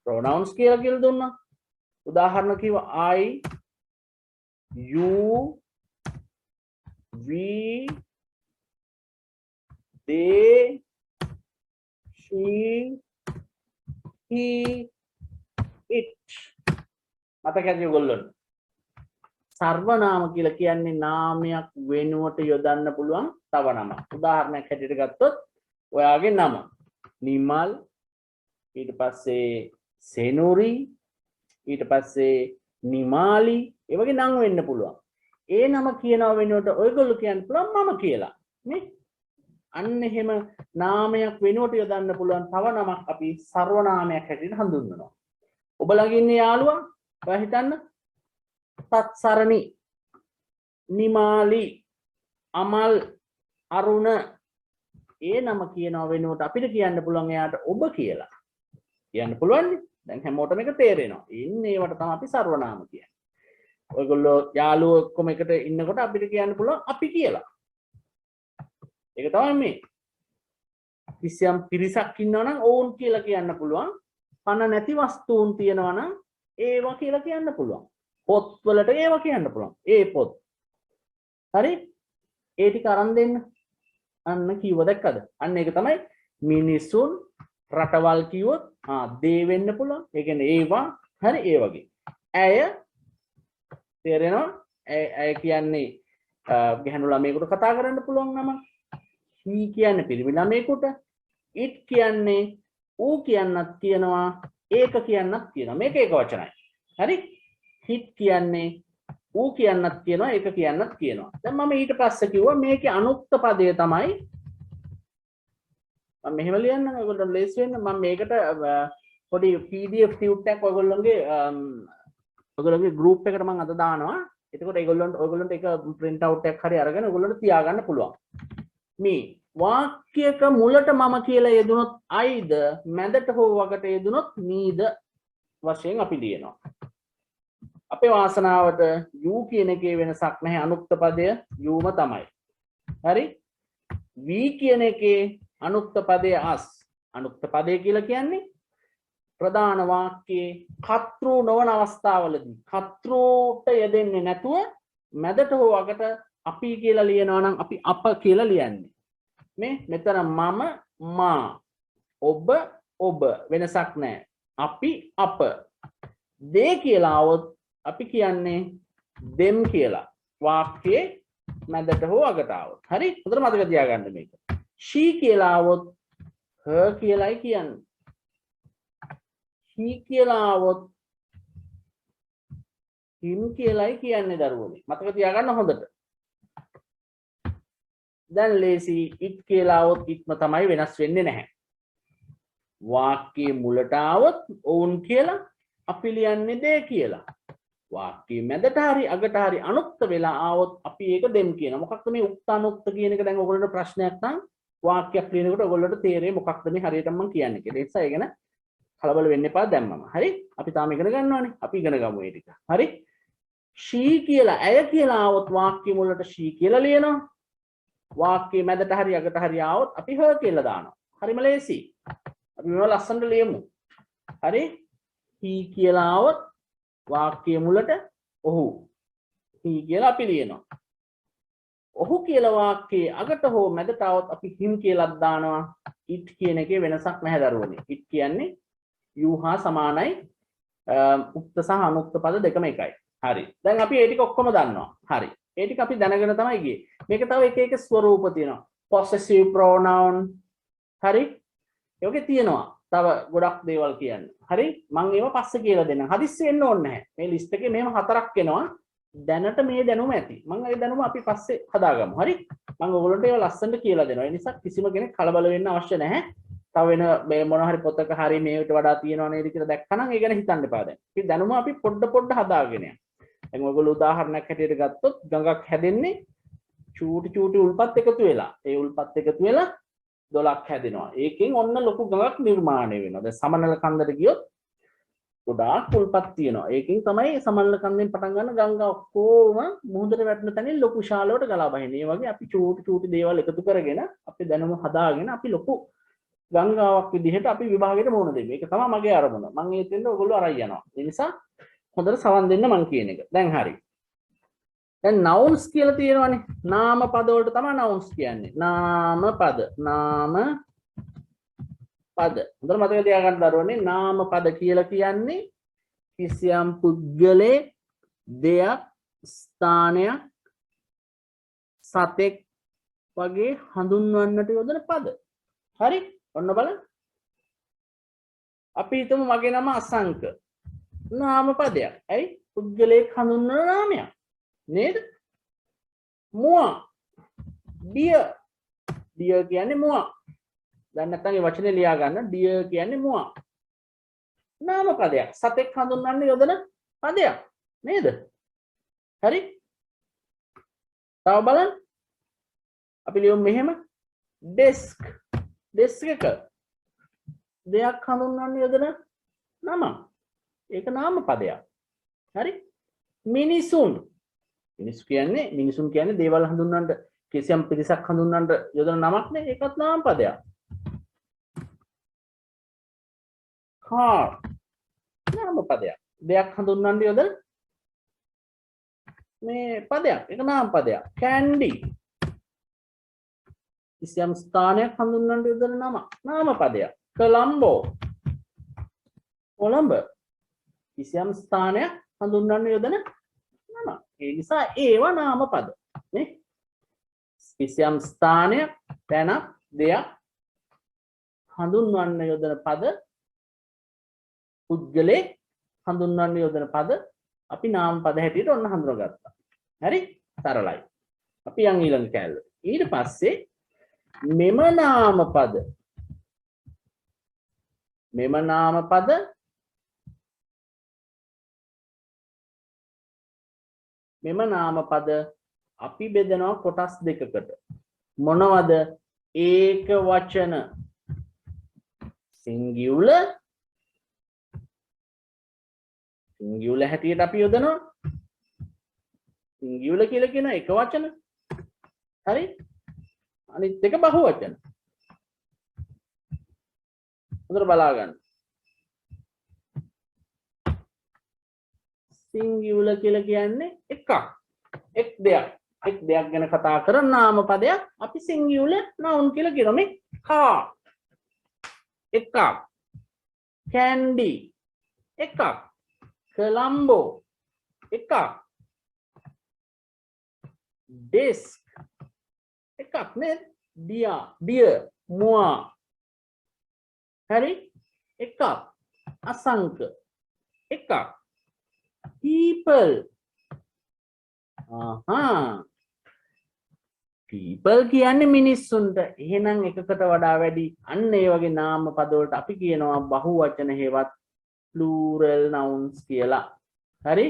pronouns කියලා දුන්නා. උදාහරණ කිව්වා I, you, we, they, she, he, it. මතකද ඔයගොල්ලන්ට? සර්වනාම කියලා කියන්නේ නාමයක් වෙනුවට යොදන්න පුළුවන් තව නමක්. උදාහරණයක් හැටියට ගත්තොත් ඔයාගේ නම නිමල්, ඊට පස්සේ සෙනුරි, ඊට පස්සේ නිමාලි, ඒ වගේ නම් වෙන්න පුළුවන්. ඒ නම කියනව වෙනුවට ඔයගොල්ලෝ කියන්න පුළුවන් මම කියලා. නේ? අන්න එහෙම නාමයක් වෙනුවට යොදන්න පුළුවන් තව නමක් අපි සර්වනාමයක් හැටියට හඳුන්වනවා. ඔබ ළඟ ඉන්නේ යාළුවා ඔයා හිතන්න තත්සරණි, නිමාලි, අමල්, අරුණ, ඒ නම කියනව වෙනුවට අපිට කියන්න පුළුවන් එයාට ඔබ කියලා. කියන්න පුළුවන් නේ? දැන් හැමෝටම එක තේරෙනවා. ඉන්නේ ඒවට තමයි අපි සර්වනාම කියන්නේ. ඔයගොල්ලෝ යාළුවෝ ඔක්කොම එකට ඉන්නකොට අපිට කියන්න පුළුවන් අපි කියලා. ඒක තමයි මේ. කිසියම් පිරිසක් ඉන්නවා නම් ඕන් කියලා කියන්න පුළුවන්. පණ නැති වස්තුන් තියෙනවා නම් ඒවා කියලා කියන්න පුළුවන්. පොත් වලට ඒවා කියන්න පුළුවන්. ඒ පොත්. හරි? ඒ ටික අරන් දෙන්න. අන්න කිව්ව දැක්කද? අන්න ඒක තමයි මිනිසුන් රටවල් කිව්වොත් දේ වෙන්න පුළුවන්. ඒ කියන්නේ ඒවා හරි ඒ වගේ. ඇය තේරෙනවා? ඇය කියන්නේ ගැහණු ළමයෙකුට කතා කරන්න පුළුවන් නම. he කියන්නේ පිරිමි ළමයෙකුට. it කියන්නේ ඌ කියන්නත් කියනවා. ඒක කියන්නත් කියනවා. මේක ඒක වචනයි. හරි? hit කියන්නේ ඌ කියන්නත් කියනවා. ඒක කියන්නත් කියනවා. දැන් මම ඊට පස්සේ කිව්වා මේකේ අනුක්ත පදය තමයි මම මෙහෙම ලියන්නම් ඔයගොල්ලෝ ලේසි වෙන්න. මම මේකට පොඩි PDF ටියුට් එකක් ඔයගොල්ලෝගේ group එකට මම අද දානවා. එතකොට ඔයගොල්ලන්ට ඒක print out එකක් හරි අරගෙන ඔයගොල්ලන්ට තියාගන්න පුළුවන්. මේ වාක්‍යයක මුලට මම කියලා යෙදුනොත් Iද, මැදට හෝ වකට යෙදුනොත් meද වශයෙන් අපි ලියනවා. අපේ වාසනාවට you කියන එකේ වෙනසක් නැහැ. අනුක්ත පදය youම තමයි. හරි? we කියන එකේ අනුක්ත පදය as. අනුක්ත පදය කියලා කියන්නේ ප්‍රධාන වාක්‍යයේ කර්තෘ නොවන අවස්ථාවලදී කර්තෘට යෙදෙන්නේ නැතුව මැදට හෝ අගට අපි කියලා ලියනවා නම් අපි අප කියලා ලියන්නේ. මේ මෙතන මම, මා, ඔබ වෙනසක් නැහැ. අපි අප. they කියලා આવොත් අපි කියන්නේ them කියලා. වාක්‍යයේ මැදට හෝ අගට આવොත්. හරි? හොඳට මතක තියාගන්න මේක. she කියලා આવොත් her කියලායි කියන්නේ. he කියලා આવොත් him කියලායි කියන්නේ දරුවනේ. මතක තියාගන්න හොඳට. දැන් ලේසි it කියලා આવොත් itම තමයි වෙනස් වෙන්නේ නැහැ. වාක්‍යයේ මුලට આવොත් ඔවුන් කියලා අපි ලියන්නේ they කියලා. වාක්‍යයේ මැදට හරි අගට හරි අනුක්ත වෙලා આવොත් අපි ඒක them කියනවා. මොකක්ද මේ උක්ත අනුක්ත කියන එක දැන් ඔයගොල්ලන්ට ප්‍රශ්නයක් නම් වාක්‍යයක් ලියනකොට ඔයගොල්ලන්ට තේරෙයි මොකක්ද මේ හරියටම මම කියන්නේ කියලා. ඒ නිසා ඒ ගැන කලබල වෙන්න එපා දැම්මම. හරි? අපි තාම ඉගෙන ගන්නවානේ. අපි ඉගෙන ගමු මේ ටික. හරි? she කියලා ඇය කියලා આવොත් වාක්‍ය මුලට she කියලා ලියනවා. වාක්‍යයේ මැදට හරි අගට හරි આવොත් අපි her කියලා දානවා. හරිම ලේසි. අපි මේවා ලස්සනට ලියමු. හරි? he කියලා આવොත් වාක්‍යයේ මුලට ඔහු. he කියලා අපි ලියනවා. ඔහු කියලා වාක්‍යයේ අගට හෝ මැදට આવොත් අපි him කියලා දානවා. it කියන එකේ වෙනසක් නැහැ දරුවනේ. it කියන්නේ you හා සමානයි. උක්ත සහ අනුක්ත පද දෙකම එකයි. හරි. දැන් අපි ඒ ටික ඔක්කොම දන්නවා. හරි. ඒ ටික අපි දැනගෙන තමයි ගියේ. මේක තව එක එක ස්වරූප තියෙනවා. possessive pronoun. හරි? ඒකේ තියෙනවා. තව ගොඩක් දේවල් කියන්න. හරි? මම ඒවා පස්සේ කියලා දෙන්නම්. හදිස්සි වෙන්න ඕනේ නැහැ. මේ ලිස්ට් එකේ මෙහෙම හතරක් එනවා. දැනට මේ දැනුම ඇති. මම ඒ දැනුම අපි පස්සේ හදාගමු. හරි? මම ඔයගොල්ලන්ට ඒවා ලස්සනට කියලා දෙනවා. ඒ නිසා කිසිම කෙනෙක් කලබල වෙන්න අවශ්‍ය නැහැ. තව වෙන මේ මොන හරි පොතක හරි මේකට වඩා තියෙනව නේද කියලා දැක්කනම් ඒ ගැන හිතන්න එපා දැන්. ඉතින් දැනුම අපි පොඩ හදාගෙන යනවා. දැන් ඔයගොල්ලෝ උදාහරණයක් හැටියට ගත්තොත් ගඟක් හැදෙන්නේ චූටි උල්පත් එකතු වෙලා. ඒ උල්පත් එකතු වෙලා දොලක් හැදෙනවා. ඒකෙන් ඔන්න ලොකු ගඟක් නිර්මාණය වෙනවා. දැන් සමනල කන්දට ගියොත් ගොඩාක් උල්පත් තියෙනවා. ඒකෙන් තමයි සමනල කන්දෙන් පටන් ගන්න ගංගා ඔක්කොම මුහුදට වැටෙන තැනින් ලොකු ශාලාවට ගලා බහින්නේ. ඒ වගේ අපි චූටි දේවල් එකතු කරගෙන අපි දැනුම හදාගෙන අපි ලොකු ගංගාවක් විදිහට අපි විභාගයට මුහුණ දෙමු. ඒක තමයි මගේ අරමුණ. මම ඒතෙන්ද ඔයගොල්ලෝ අරයි යනවා. ඒ නිසා හොඳට සවන් දෙන්න මං කියන එක. දැන් හරි. දැන් nouns කියලා තියෙනවානේ. නාම පද වලට තමයි nouns කියන්නේ. නාම පද. නාම පද. හොඳට මතක තියාගන්න දරුවනේ නාම පද කියලා කියන්නේ කිසියම් පුද්ගලයෙක්, දෙයක්, ස්ථානයක්, සතෙක් වගේ හඳුන්වන්නට යොදන පද. හරි? ඔන්න බලන්න. අපි හිතමු මගේ නම අසංක. නාම පදයක්. ඇයි? පුද්ගලයෙක් හඳුන්වන නාමයක්. නේද? මුවා. දිය. දිය කියන්නේ මුවා. දැන් නැත්නම් මේ වචනේ ලියා ගන්න. දිය කියන්නේ මුවා. නාම පදයක්. සතෙක් හඳුන්වන්න යොදන පදයක්. නේද? හරි? තව බලන්න. අපි ලියමු මෙහෙම. desk. desk එක. දෙයක් හඳුන්වන්න යොදන නම. ඒක නාම පදයක්. හරි? මිනිසුන්. මිනිසුන් කියන්නේ දේවල් හඳුන්වන්න කිසියම් පිරිසක් හඳුන්වන්න යොදන නමක් නේ. ඒකත් නාම පදයක්. car. නාම පදයක්. දෙයක් හඳුන්වන්න යොදන මේ පදයක්. ඒක නාම පදයක්. candy. කිසියම් ස්ථානයක් හඳුන්වන්න යොදන නම. නාම පදයක්. Colombo. කොළඹ. කිසියම් ස්ථානයක් හඳුන්වන්න යොදන නම. ඒ නිසා ඒවා නාම පද. නේ? කිසියම් ස්ථානයක්, තැනක්, දෙයක් හඳුන්වන්න යොදන පද, පුද්ගලයෙක් හඳුන්වන්න යොදන පද අපි නාම පද හැටියට ඔන්න හඳුනගත්තා. හරි? සරලයි. අපි යන් ඊළඟ කැලේ. ඊට පස්සේ මෙම නාම පද අපි බෙදනවා කොටස් දෙකකට. මොනවද? ඒක වචන singular හැටියට අපි යොදනවා. singular කියලා කියන එක වචන. හරි? අනිත් එක බහු වචන. හොඳට බලා ගන්න. singular කියලා කියන්නේ එකක්. එක් දෙයක් ගැන කතා කරන නාම පදයක් අපි singular noun කියලා කියනවා. මේ car එකක්, candy එකක්, Colombo එකක්, desk එකක් නේද? deer මුවා. හරි? එකක්. අසංක එකක්. people. people කියන්නේ මිනිස්සුන්ට. එහෙනම් එකකට වඩා වැඩි අන්න ඒ වගේ නාම පද වලට අපි කියනවා බහු වචන හේවත් plural nouns කියලා. හරි?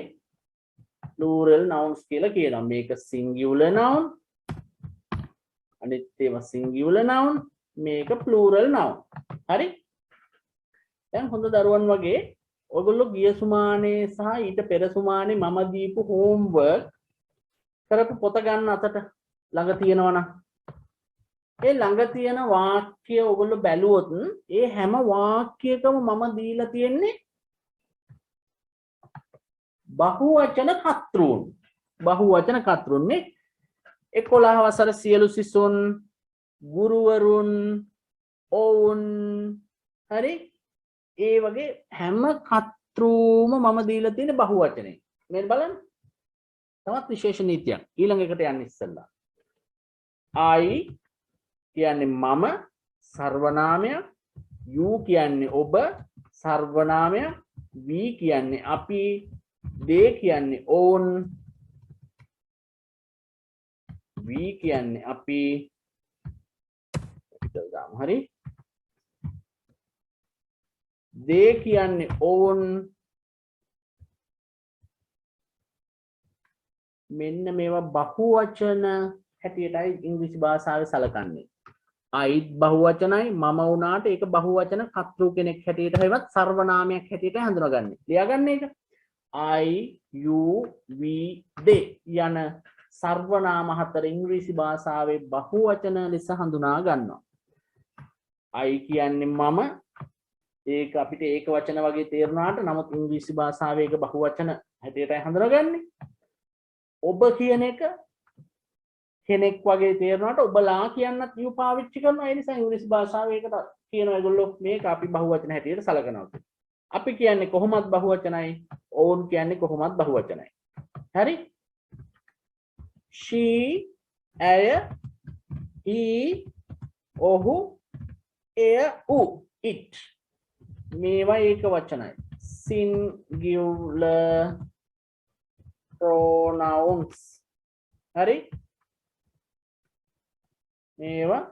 plural nouns කියලා කියනවා. මේක singular noun. අනිත් ඒවා singular noun. මේක plural noun. හරි? දැන් හොඳ දරුවන් වගේ ඔයගොල්ලෝ ගිය සුමානේ සහ ඊට පෙර සුමානේ මම දීපු homework කරපු පොත ගන්න අතට ළඟ තියෙනවනම් ඒ ළඟ තියෙන වාක්‍ය ඔයගොල්ලෝ බැලුවොත් ඒ හැම වාක්‍යයකම මම දීලා තියෙන්නේ බහුවචන කර්තෘන් නේ. 11 වසර සියලු සිසුන්, ගුරුවරුන්, ඔවුන්. හරි? ඒ වගේ හැම කර්තෘම මම දීලා තියෙන බහුවචනේ. මේක බලන්න. තවත් විශේෂ නීතියක්. ඊළඟ එකට යන්න ඉස්සෙල්ලා. I කියන්නේ මම සර්වනාමයක්, you කියන්නේ ඔබ සර්වනාමයක්, we කියන්නේ අපි, they කියන්නේ ඔවුන්, we කියන්නේ අපි. හරි? they කියන්නේ ඔවුන්. මෙන්න මේවා බහුවචන හැටියටයි ඉංග්‍රීසි භාෂාවේ සලකන්නේ. I බහුවචනයි මම වුණාට ඒක බහුවචන කර්තෘ කෙනෙක් හැටියට හැවත් සර්වනාමයක් හැටියට හඳුනාගන්නේ. ලියාගන්න එක. I, you, we, they යන සර්වනාම හතර ඉංග්‍රීසි භාෂාවේ බහුවචන ලෙස හඳුනා ගන්නවා. I කියන්නේ මම. ඒක අපිට ඒක වචන වගේ තේරුණාට නමුත් ඉංග්‍රීසි භාෂාවේ ඒක බහුවචන හැටියටයි හඳුනගන්නේ. ඔබ කියන එක කෙනෙක් වගේ තේරුණාට ඔබලා කියන්නත් you පාවිච්චි කරනවා. ඒ නිසා ඉංග්‍රීසි භාෂාවේ ඒකට කියනවා ඒගොල්ලෝ මේක අපි බහුවචන හැටියට සලකනවා. අපි කියන්නේ කොහොමත් බහුවචනයි. ඔවුන් කියන්නේ කොහොමත් බහුවචනයි. හරි? she, ඇය, he, ඔහු, එය, ඌ, it. මේවා ඒක වචනයි. singular pronouns. හරි? මේවා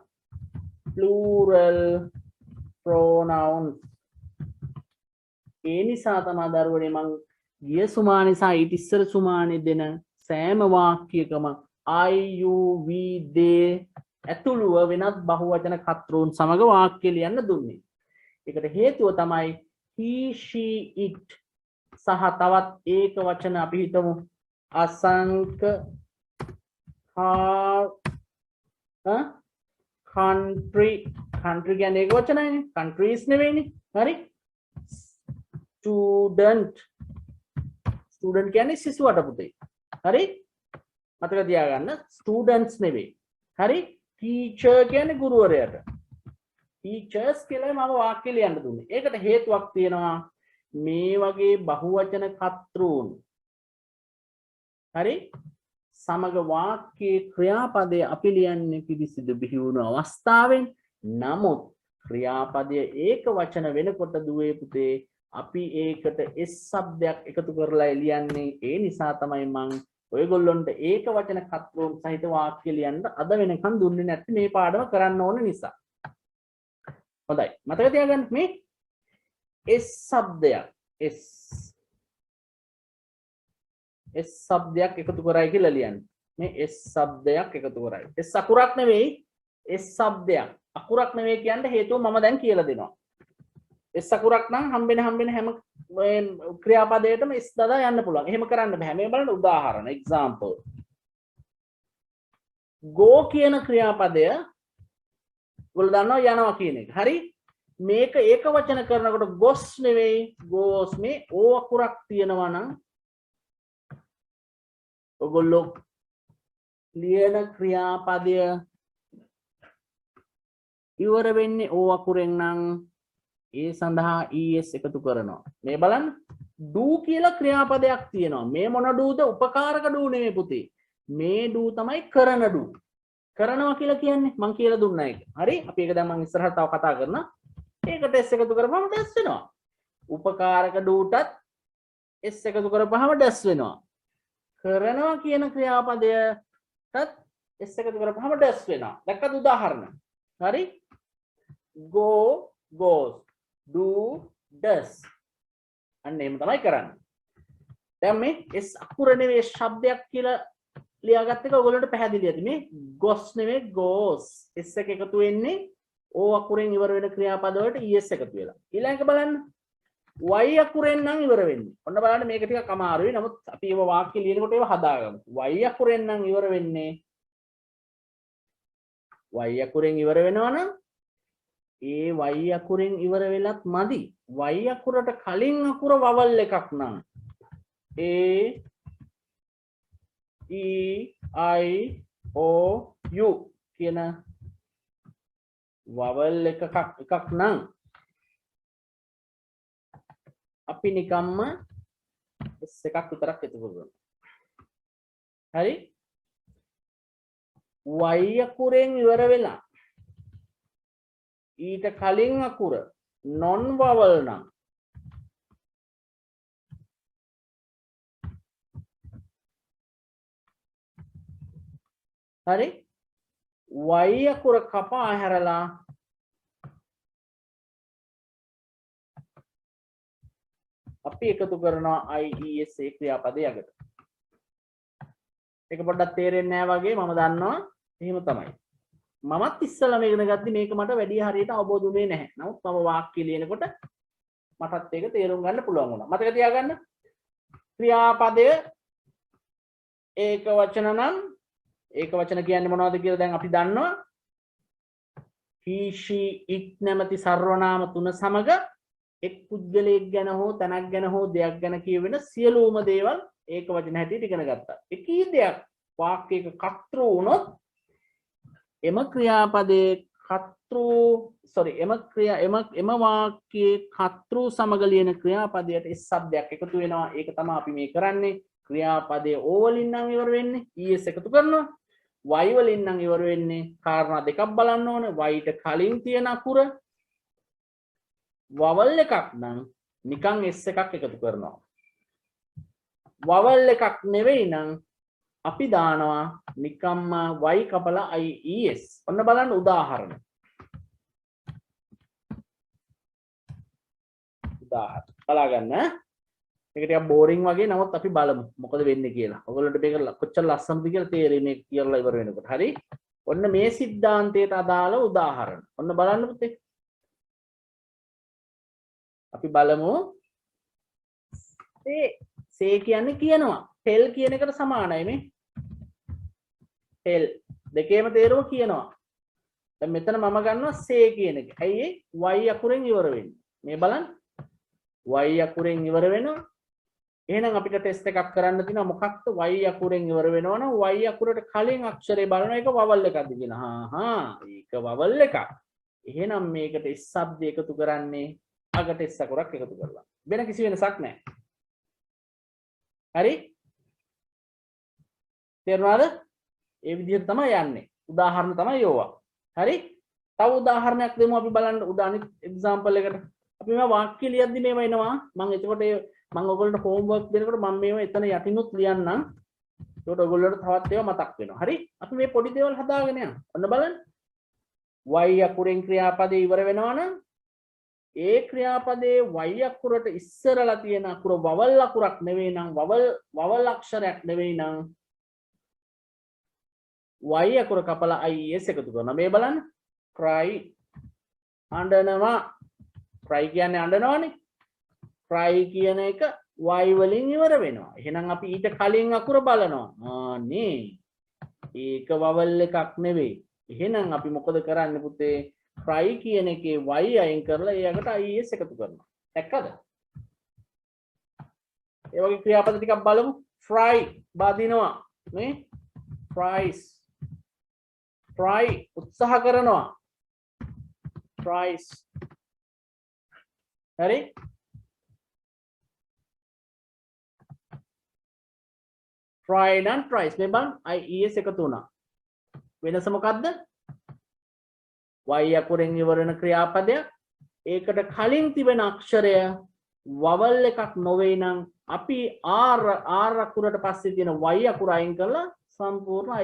plural pronouns. ඒ නිසා තමයි දරුවනේ මං ගිය සුමානේ සහ ඊට ඉස්සර සුමානේ දෙන සෑම වාක්‍යයකම I, you, we, they ඇතුළුව වෙනත් බහුවචන කර්තෘන් සමග වාක්‍ය ලියන්න දුන්නේ. ඒකට හේතුව තමයි he, she, it සහ තවත් ඒක වචන අපි හිතමු අසංක country කියන්නේ ඒක වචනයිනේ. countries නෙවෙයිනේ. හරි? student කියන්නේ සිසුවට පුතේ. හරි? මතක තියාගන්න students නෙවෙයි. හරි? teacher කියන්නේ ගුරුවරයාට. teachers කියලා මම වාක්‍ය ලියන්න දුන්නේ. ඒකට හේතුවක් තියෙනවා. මේ වගේ බහුවචන කර්තෘන් හරි සමග වාක්‍යයේ ක්‍රියාපදයේ අපි ලියන්නේ පිළිසිදු බිහි වුණු අවස්ථාවෙන්. නමුත් ක්‍රියාපදයේ ඒක වචන වෙනකොට දුවේ පුතේ අපි ඒකට s શબ્දයක් එකතු කරලා ලියන්නේ. ඒ නිසා තමයි මම ඔයගොල්ලොන්ට ඒක වචන කර්තෘන් සහිත වාක්‍ය ලියන්න අද වෙනකන් දුන්නේ නැත්නම් මේ පාඩම කරන්න ඕන නිසා. හොඳයි. මතක තියාගන්න මේ s શબ્දයක් s શબ્දයක් එකතු කරයි කියලා ලියන්න. මේ s શબ્දයක් එකතු කරයි. s අකුරක් නෙවෙයි s શબ્දයක්. අකුරක් නෙවෙයි කියන්න හේතුව මම දැන් කියලා දෙනවා. s අකුරක් නම් හම්බෙන හැම ක්‍රියාපදයකටම s දදා යන්න පුළුවන්. එහෙම කරන්න බෑ. මේ බලන්න උදාහරණ example. go කියන ක්‍රියාපදය ඔයගොල්ලෝ දන්නවා යනවා කියන එක. හරි? මේක ඒක වචන කරනකොට goes නෙවෙයි goes මේ o අකුරක් තියෙනවා නම් ඔයගොල්ලෝ ලියන ක්‍රියාපදය ඉවර වෙන්නේ o අකුරෙන් නම් ඒ සඳහා es එකතු කරනවා. මේ බලන්න do කියලා ක්‍රියාපදයක් තියෙනවා. මේ මොන doද? උපකාරක do නෙමෙයි පුතේ. මේ do තමයි කරන do. කරනවා කියලා කියන්නේ මං කියලා දුන්නා ඒක. හරි? අපි ඒක දැන් මං ඉස්සරහට තව කතා කරනවා. ඒකට s එකතු කරපුවම ඩැස් වෙනවා. උපකාරක doටත් s එකතු කරපුවම ඩැස් වෙනවා. කරනවා කියන ක්‍රියාපදයටත් s එකතු කරපුවම ඩැස් වෙනවා. දැක්කද උදාහරණ? හරි? go goes do does අන්න එහෙම තමයි කරන්නේ. දැන් මේ s අකුර නෙවෙයි ශබ්දයක් කියලා ලියාගත්ත එක ඔයගොල්ලන්ට පැහැදිලි ඇති. මේ goes නෙවෙයි goes s එක එකතු වෙන්නේ o අකුරෙන් ඉවර වෙන ක්‍රියාපද වලට es එකතු වෙලා. ඊළඟට බලන්න y අකුරෙන් නම් ඉවර වෙන්නේ. ඔන්න බලන්න මේක ටිකක් අමාරුයි. නමුත් අපි ඒව වාක්‍ය ලියනකොට ඒව හදාගමු. y අකුරෙන් නම් ඉවර වෙන්නේ y අකුරෙන් ඉවර වෙනවා නම් ඒ y අකුරෙන් ඉවර වෙලත් මදි. y අකුරට කලින් අකුර වවල් එකක් නම් a e i o u කියන වවල් එකක් නම් අපි නිකම්ම s එකක් විතරක් එකතු කරගමු. හරි? y අකුරෙන් ඉවර වෙලා ඊට කලින් අකුර non vowel නම් හරි? y අකුර කපා හැරලා අපි එකතු කරනවා ies ක්‍රියාපදයකට. ඒක පොඩ්ඩක් තේරෙන්නේ නැහැ වගේ මම දන්නවා. එහෙම තමයි. මමත් ඉස්සෙල්ලා මේක ඉගෙන ගත්තී මේක මට වැඩි හරියට අවබෝධ වුණේ නැහැ. නමුත් මම වාක්‍ය ලියනකොට මටත් ඒක තේරුම් ගන්න පුළුවන් වුණා. මතක තියාගන්න. ක්‍රියාපදය ඒක වචන නම් ඒක වචන කියන්නේ මොනවද කියලා දැන් අපි දන්නවා. he she it නැමැති සර්වනාම තුන සමග එක් පුද්ගලයෙක් ගැන හෝ තැනක් ගැන හෝ දෙයක් ගැන කියවෙන සියලුම දේවල් ඒක වචන හැටියට ඉගෙන ගත්තා. එකී දෙයක් වාක්‍යයක කර්තෘ වුණොත් එම ක්‍රියාපදයේ එම වාක්‍යයේ කර්තෘ සමග ලියන ක්‍රියාපදයට s શબ્දයක් එකතු වෙනවා. ඒක තමයි අපි මේ කරන්නේ. ක්‍රියාපදයේ o වලින් නම් ඉවර වෙන්නේ es එකතු කරනවා. y වලින් නම් ඉවර වෙන්නේ කාරණා දෙකක් බලන්න ඕනේ. y ට කලින් තියෙන අකුර වවල් එකක් නම් නිකන් s එකක් එකතු කරනවා. වවල් එකක් නෙවෙයි නම් අපි දානවා නිකම්ම y කපලා ies. ඔන්න බලන්න උදාහරණ. බලා ගන්න. මේක ටිකක් බෝරින් වගේ නමුත් අපි බලමු මොකද වෙන්නේ කියලා. ඔයගොල්ලන්ට මේක කොච්චර ලස්සනද කියලා තේරෙයි මේ කියලා ඉවර වෙනකොට. හරි. ඔන්න මේ સિદ્ધාන්තයට අදාළ උදාහරණ. ඔන්න බලන්න පුතේ. අපි බලමු. සේ කියන්නේ කියනවා. tell කියන එකට සමානයි මේ. tell දෙකේම තේරුම කියනවා. දැන් මෙතන මම ගන්නවා සේ කියන එක. ඇයි ඒ y අකුරෙන් ඉවර වෙන්නේ. මේ බලන්න. y අකුරෙන් ඉවර වෙනවා. එහෙනම් අපිට ටෙස්ට් එකක් කරන්න තියෙනවා. මොකක්ද y අකුරෙන් ඉවර වෙනවනම් y අකුරට කලින් අක්ෂරය බලනවා. ඒක වවල් එකක්ද කියලා. ඒක වවල් එකක්. එහෙනම් මේකට s શબ્ද එකතු කරන්නේ අගට s අකුරක් එකතු කරලා. වෙන කිසි වෙනසක් නැහැ. හරි? තේරුණාද? ඒ විදිහට තමයි යන්නේ. උදාහරණ තමයි යෝවා. හරි? තව උදාහරණයක් දෙමු අපි බලන්න. උදාහරණ එක්සැම්පල් එකට. අපි මේ වාක්‍ය ලියද්දි මේව එනවා. මම එතකොට මම ඔයගොල්ලන්ට හෝම්වර්ක් දෙනකොට මම මේව එතන යටිනුත් ලියන්නම්. ඒකට ඔයගොල්ලන්ට තවත් ඒවා මතක් වෙනවා. හරි? අපි මේ පොඩි දේවල් හදාගෙන යනවා. ඔන්න බලන්න. y අකුරෙන් ක්‍රියාපදේ ඉවර වෙනවා නම් ඒ ක්‍රියාපදයේ y අකුරට ඉස්සරලා තියෙන අකුර වවල් අකුරක් නෙවෙයි නම් වවල් අක්ෂරයක් නෙවෙයි නම් y අකුර කපලා ies එකතු කරනවා. මේ බලන්න. cry අඬනවා. cry කියන්නේ අඬනවානේ. cry කියන එක y වලින් ඉවර වෙනවා. එහෙනම් අපි ඊට කලින් අකුර බලනවා. නේ. ඒක වවල් එකක් නෙවෙයි. එහෙනම් අපි මොකද කරන්නේ පුතේ? cry කියන එකේ y අයින් කරලා ඒකට ies එකතු කරනවා. දැක්කද? ඒ වගේ ක්‍රියාපද ටිකක් බලමු. fry බදිනවා. මේ fries. try උත්සාහ කරනවා. tries. හරි? tried and tries. මේ බලන්න ies එකතු වුණා. වෙනස මොකද්ද? y අකුරෙන් ඉවර වෙන ක්‍රියාපදයක් ඒකට කලින් තිබෙන අක්ෂරය වවල් එකක් නොවේ නම් අපි r අකුරට පස්සේ තියෙන y අකුර අයින් කරලා සම්පූර්ණ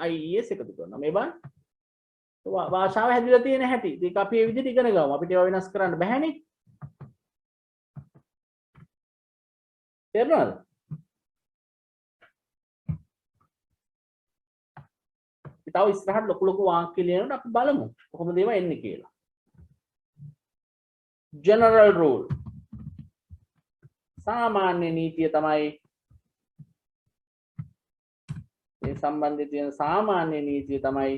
ies එකතු කරනවා. මේ බලන්න. භාෂාව හැදිලා තියෙන හැටි. ඒක අපි මේ විදිහට ඉගෙන ගමු. අපිට ඒවා වෙනස් කරන්න බැහැනේ. තේරුණාද? තව ඉස්සරහට ලොකු ලොකු වාක්‍ය ලියනකොට අපි බලමු කොහොමද ඒවා එන්නේ කියලා. general rule. සාමාන්‍ය නීතිය තමයි මේ සම්බන්ධයෙන් තියෙන සාමාන්‍ය නීතිය තමයි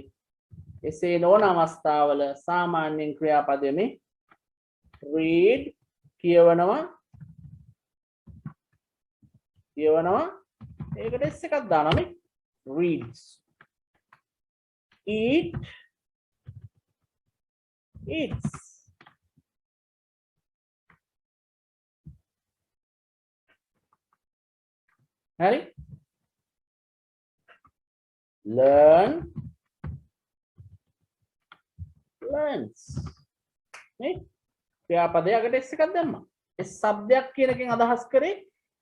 එසේ නොවන අවස්ථාවල සාමාන්‍යයෙන් ක්‍රියාපදයේ මේ read කියවනවා ඒකට s එකක් දානවා මේ reads. eat eats. හරි? learn learns. නේ? ක්‍රියාපදයකට s එකක් දැම්මා. s શબ્දයක් කියන එකෙන් අදහස් කරේ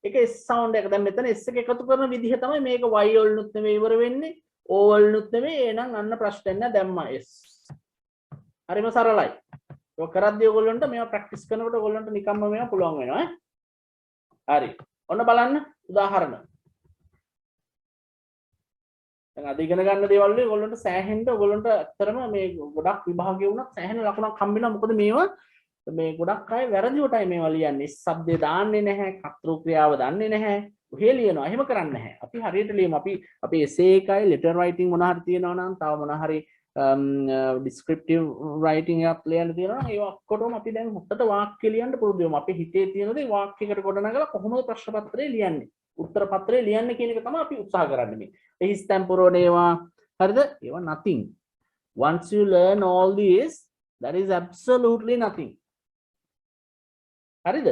ඒක s sound එක. දැන් මෙතන s එක එකතු කරන විදිහ තමයි මේක y වලුත් නෙමෙයි ඉවර වෙන්නේ. o වලුත් නෙමෙයි. එහෙනම් අන්න ප්‍රශ්නයක් නෑ දැම්මා s. හරිම සරලයි. ඒක කරද්දී ඔයගොල්ලන්ට මේවා ප්‍රැක්ටිස් කරනකොට ඔයගොල්ලන්ට නිකම්ම මේවා පුළුවන් වෙනවා ඈ. හරි. ඔන්න බලන්න උදාහරණ. දැන් අද ඉගෙන ගන්න දේවල් වල ඔයගොල්ලන්ට සෑහෙන්න ඔයගොල්ලන්ට ඇත්තටම මේ ගොඩක් විභාගයේ වුණත් සෑහෙන ලකුණක් හම්බ වෙනවා. මොකද මේවා මේ ගොඩක් අය වැරදිවටයි මේවා ලියන්නේ. ශබ්දේ දාන්නේ නැහැ, කර්තෘ ක්‍රියාව දන්නේ නැහැ. ඔහෙ ලියනවා. එහෙම කරන්නේ නැහැ. අපි හරියට ලියමු. අපි essay එකයි letter writing මොනවා හරි තියෙනවා නම් තව මොනවා හරි descriptive writing එකක් ලියන්න තියෙනවා නම් ඒ ඔක්කොටම අපි දැන් හොත්තට වාක්‍ය ලියන්න පුරුදු වෙමු. අපේ හිතේ තියෙන දේ වාක්‍යයකට ගොඩනගලා කොහොමද ප්‍රශ්න පත්‍රය ලියන්නේ? උත්තර පත්‍රය ලියන්න කියන එක තමයි අපි උත්සාහ කරන්නේ මේ. හිස් තැන් පුරවනේවා හරිද? ඒවා nothing. Once you learn all these, that is absolutely nothing. හරිද?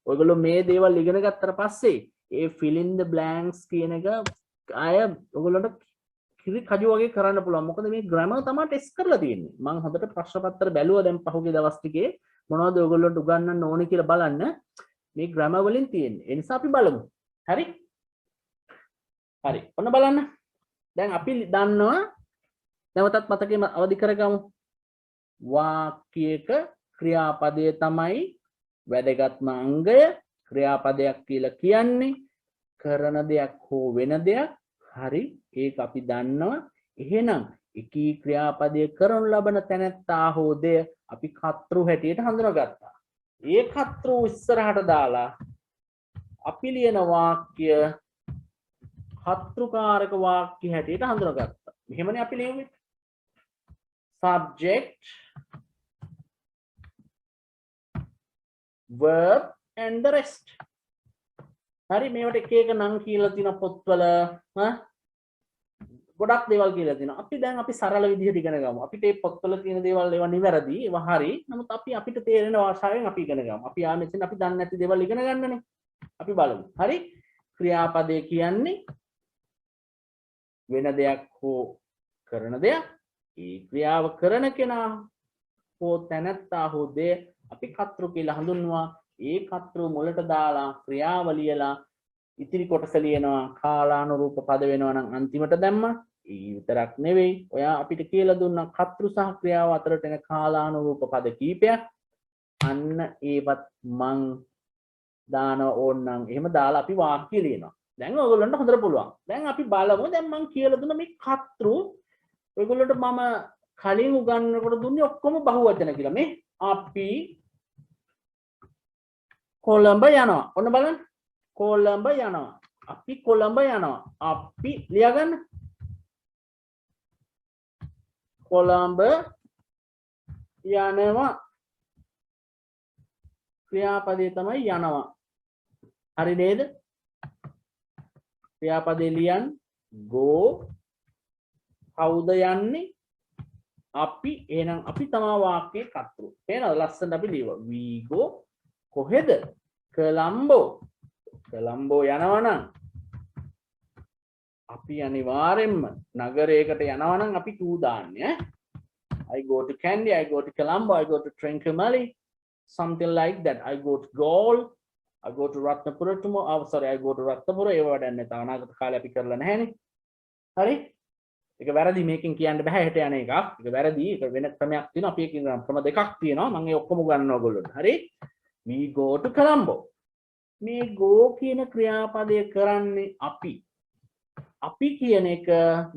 ඔයගොල්ලෝ මේ දේවල් ඉගෙන ගත්තට පස්සේ ඒ fill in the blanks කියන එක අය ඔයගොල්ලන්ට කිරි කජු වගේ කරන්න පුළුවන්. මොකද මේ grammar තමයි ටෙස්ට් කරලා තියෙන්නේ. මම හොඳට ප්‍රශ්න පත්‍ර බැලුවා දැන් පහුගිය දවස් ටිකේ මොනවද ඔයගොල්ලන්ට උගන්වන්න ඕනේ කියලා බලන්න. මේ grammar වලින් තියෙන්නේ. ඒ නිසා අපි බලමු. හරි? හරි. ඔන්න බලන්න. දැන් අපි දන්නවා නැවතත් මතකෙම අවදි කරගමු. වාක්‍යයක ක්‍රියාපදය තමයි වැදගත්ම අංගය. ක්‍රියාපදයක් කියලා කියන්නේ කරන දෙයක් හෝ වෙන දෙයක්. හරි, ඒක අපි දන්නවා. එහෙනම් එකී ක්‍රියාපදය කරනු ලබන තැනැත්තා හෝ දෙය අපි කර්තෘ හැටියට හඳුනාගත්තා. ඒ කර්තෘ ඉස්සරහට දාලා අපි ලියන වාක්‍ය කර්තෘකාරක වාක්‍ය හැටියට හඳුනාගත්තා. මෙහෙමනේ අපි ලියුවේ. subject, verb and the rest. හරි, මේවට එක එක නම් කියලා තියෙන පොත්වල ගොඩක් දේවල් කියලා තියෙනවා. අපි දැන් අපි සරල විදිහට ඉගෙන ගමු. අපිට මේ පොත්වල තියෙන දේවල් ඒවා නිවැරදි, ඒවා හරි. නමුත් අපිට තේරෙන භාෂාවෙන් අපි ඉගෙන ගමු. අපි ආයෙත් අපි දන්නේ නැති දේවල් ඉගෙන ගන්නනේ. අපි බලමු. හරි, ක්‍රියාපදේ කියන්නේ වෙන දෙයක් හෝ කරන දෙයක්. ඒ ක්‍රියාව කරන කෙනා හෝ තැනැත්තා හෝ දෙය අපි කර්තෘ කියලා හඳුන්වනවා. ඒ කර්තෘ මුලට දාලා ක්‍රියාව ලියලා ඉතිරි කොටස ලියනවා. කාලානුරූප පද වෙනවා නම් අන්තිමට දැම්මා. ඒ විතරක් නෙවෙයි, ඔයා අපිට කියලා දුන්නා කර්තෘ සහ ක්‍රියාව අතරට එන කාලානුරූප පද කීපයක්. අන්න ඒවත් මං දානවා ඕනනම් එහෙම දාලා අපි වාක්‍ය ලියනවා. දැන් ඔයගොල්ලන්ට හොඳට පුළුවන්. දැන් අපි බලමු. දැන් මං කියලා දුන්න මේ කර්තෘ ඔයගොල්ලන්ට මම කලින් උගන්වනකොට දුන්නේ ඔක්කොම බහුවචන කියලා. මේ අපි කොළඹ යනවා. ඔන්න බලන්න. කොළඹ යනවා. අපි කොළඹ යනවා. අපි ලියාගන්න. කොළඹ යනවා. ක්‍රියාපදේ තමයි යනවා. හරි නේද? ක්‍රියාපදේ ලියන්න go. කවුද යන්නේ? අපි. එහෙනම් අපි තමයි වාක්‍යයේ කර්තෘ. එහෙනම් ලස්සනට අපි ලියුවා. we go. කොහෙද? කොළඹ. කොළඹ යනවා නම් අපි අනිවාර්යෙන්ම නගරයකට යනවා නම් අපි to දාන්නේ. I go to Kandy, I go to Colombo, I go to Trincomalee, something like that. I go to Galle, I go to Ratnapura tomorrow. Oh, sorry, I go to Ratnapura. ඒව වැඩන්නේ තව අනාගත කාලේ අපි කරලා නැහැනේ. හරි? ඒක වැරදි මේකෙන් කියන්න බෑ හෙට යන එකක්. ඒක වැරදි. ඒක වෙන ක්‍රමයක් තියෙනවා. අපි ඒකෙන් ක්‍රම දෙකක් තියෙනවා. මම ඒ ඔක්කොම ගන්නවා ඔයගොල්ලන්ට. හරි? We go to Colombo. මේ go කියන ක්‍රියාපදය කරන්නේ අපි. අපි කියන එක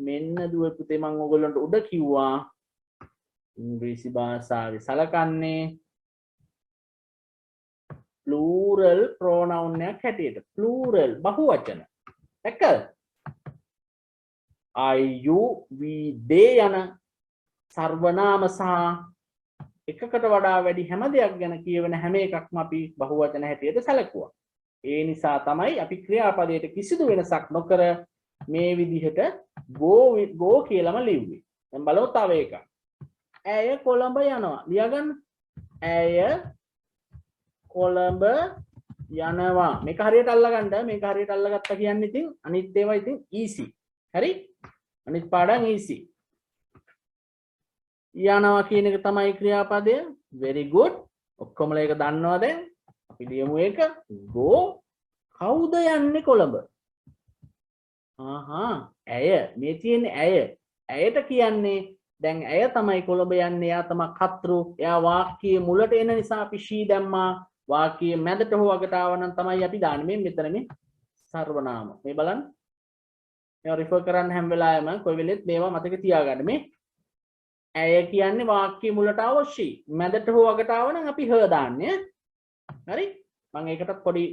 මෙන්න දුව පුතේ මම ඔයගොල්ලන්ට උඩ කිව්වා. ඉංග්‍රීසි භාෂාවේ සලකන්නේ plural pronoun එකක් හැටියට. plural බහුවචන. දැක්කද? I, you, we, they යන සර්වනාම සහ එකකට වඩා වැඩි හැම දෙයක් ගැන කියවෙන හැම එකක්ම අපි බහුවචන හැටියට සැලකුවා. ඒ නිසා තමයි අපි ක්‍රියාපදයට කිසිදු වෙනසක් නොකර මේ විදිහට go කියලාම ලිව්වේ. දැන් බලමු තව එකක්. ඇය කොළඹ යනවා. ලියාගන්න. ඇය කොළඹ යනවා. මේක හරියට අල්ලගන්න. මේක හරියට අල්ලගත්තා කියන්නේ ඉතින් අනිත් ඒවා ඉතින් easy. හරි? අනිත් පාඩම් easy. යනවා කියන එක තමයි ක්‍රියාපදය. very good. ඔක්කොමලා ඒක දන්නවා දැන්. අපි ලියමු ඒක. go. කවුද යන්නේ කොළඹ? ඇය. මේ තියෙන්නේ ඇය. ඇයට කියන්නේ දැන් ඇය තමයි කොළඹ යන්නේ. එයා තමයි කර්තෘ. එයා වාක්‍යයේ මුලට එන නිසා අපි she දැම්මා. වාක්‍යයේ මැදට හෝ අගට ආව නම් තමයි අපි දාන්නේ. මේ මෙතන මේ සර්වනාම. මේ බලන්න. මේවා රිෆර් කරන්න හැම වෙලාවෙම කොයි වෙලෙත් මේවා මතක තියාගන්න. මේ ඇය කියන්නේ වාක්‍යයේ මුලට ආව she. මැදට හෝ අගට ආව නම් අපි her දාන්නේ. හරි? මම ඒකටත් පොඩි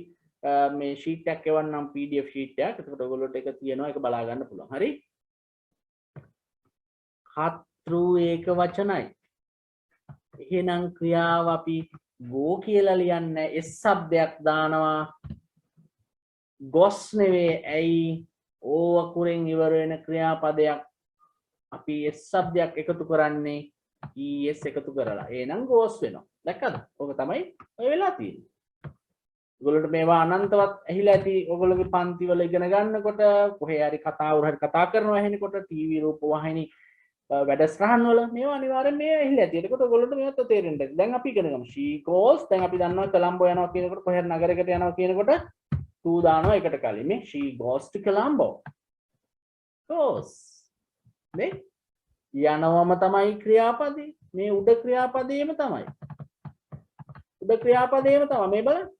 මේ sheet එකක් එවන්නම් PDF sheet එකක්. එතකොට ඔයගොල්ලෝට ඒක තියෙනවා. ඒක බලා ගන්න පුළුවන්. හරි? කතෘ ඒක වචනයි. එහෙනම් ක්‍රියාව අපි go කියලා ලියන්නේ s શબ્දයක් දානවා. ගොස් නෙවෙයි. ඇයි o අකුරෙන් ඉවර වෙන ක්‍රියාපදයක් අපි s શબ્දයක් එකතු කරන්නේ es එකතු කරලා. එහෙනම් goes වෙනවා. දැක්කද? ඔක තමයි ඔය වෙලා තියෙන්නේ. ඔයගොල්ලන්ට මේවා අනන්තවත් ඇහිලා ඇති. ඔයගොල්ලෝගේ පන්ති වල ඉගෙන ගන්නකොට කොහේ හරි කතාවුරු හරි කතා කරනවා ඇහෙනකොට ටීවී රූප වාහිනී වැඩසටහන් වල මේවා අනිවාර්යෙන් මේ ඇහිලා ඇති. ඒකට ඔයගොල්ලන්ට මේවත් තේරෙන්න ඇති. දැන් අපි ඉගෙන ගමු. she goes. දැන් අපි දන්නවා කොළඹ යනවා කියනකොට කොහේ හරි නගරයකට යනවා කියනකොට to දානවා එකට කලින්. මේ she goes to Colombo. goes. නේ? යනවම තමයි ක්‍රියාපදේ. මේ උඩ ක්‍රියාපදේම තමයි. උඩ ක්‍රියාපදේම තමයි. මේ බලන්න.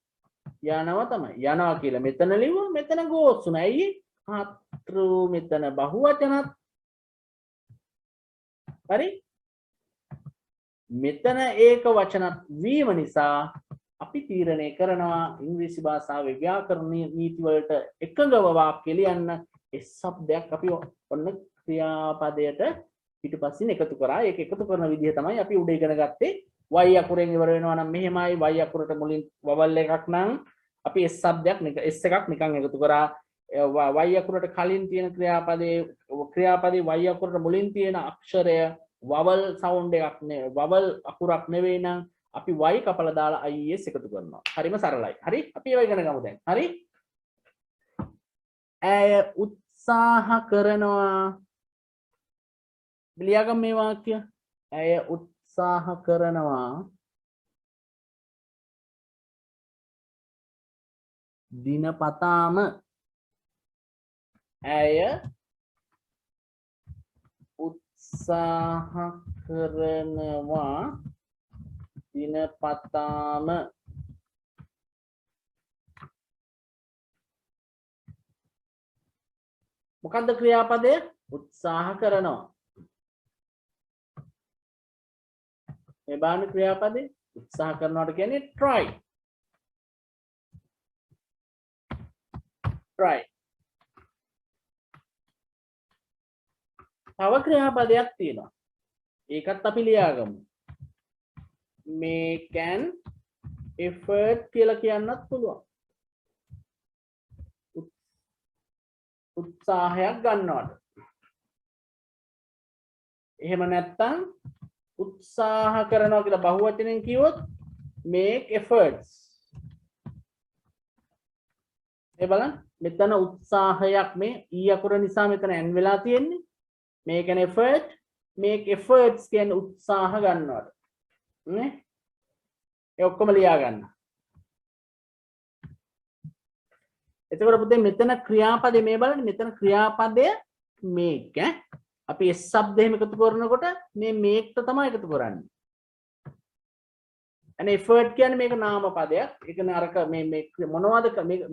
යනවා තමයි. යනවා කියලා මෙතන ලිව්වා. මෙතන goes උනා. ඇයි? කතෘ මෙතන බහුවචනත්. හරි? මෙතන ඒක වචනත් වීම නිසා අපි තීරණය කරනවා ඉංග්‍රීසි භාෂාවේ ව්‍යාකරණ නීති වලට එකඟව වාක්‍ය ලියන්න ඒ શબ્දයක් අපි ඔන්න ක්‍රියාපදයට පිටුපසින් එකතු කරා. ඒක එකතු කරන විදිහ තමයි අපි උඩ ඉගෙන ගත්තේ. y අකුරෙන් ඉවර වෙනවා නම් මෙහෙමයි. y අකුරට මුලින් vowel එකක් නම් අපි s શબ્දයක් s එකක් නිකන් එකතු කරා. y අකුරට කලින් තියෙන ක්‍රියාපදේ y අකුරට මුලින් තියෙන අක්ෂරය vowel sound එකක් නේ. vowel අකුරක් නෙවෙයි නම් අපි y කපලා දාලා is එකතු කරනවා. හරිම සරලයි. හරි? අපි ඒව ඉගෙන ගමු දැන්. හරි? ඇය උත්සාහ කරනවා. ලියාගමු මේ වාක්‍ය. ඇය උත්සාහ කරනවා දිනපතාම. ඇය උත්සාහ කරනවා දිනපතාම. මොකද්ද ක්‍රියාපදය? උත්සාහ කරනවා. මේ බාන ක්‍රියාපදේ උත්සාහ කරනවට කියන්නේ try. try. තව ක්‍රියාපදයක් තියෙනවා. ඒකත් අපි ලියාගමු. make an effort කියලා කියන්නත් පුළුවන්. උත්සාහයක් ගන්නවට. එහෙම නැත්නම් උත්සාහ කරනවා කියලා බහුවචනෙන් කිව්වොත් make efforts. ඒ බලන්න මෙතන උත්සාහයක් මේ e අකුර නිසා මෙතන n වෙලා තියෙන්නේ. make an effort. make efforts කියන්නේ උත්සාහ ගන්නවට. නේ? ඒ ඔක්කොම ලියා ගන්න. එතකොට පුතේ මෙතන ක්‍රියාපදේ මේ බලන්න මෙතන ක්‍රියාපදය make අපි s શબ્දෙම එකතු කරනකොට මේ make ට තමයි එකතු කරන්නේ. අනේ effort කියන්නේ මේක නාම පදයක්. ඒක නරක මේ මොනවද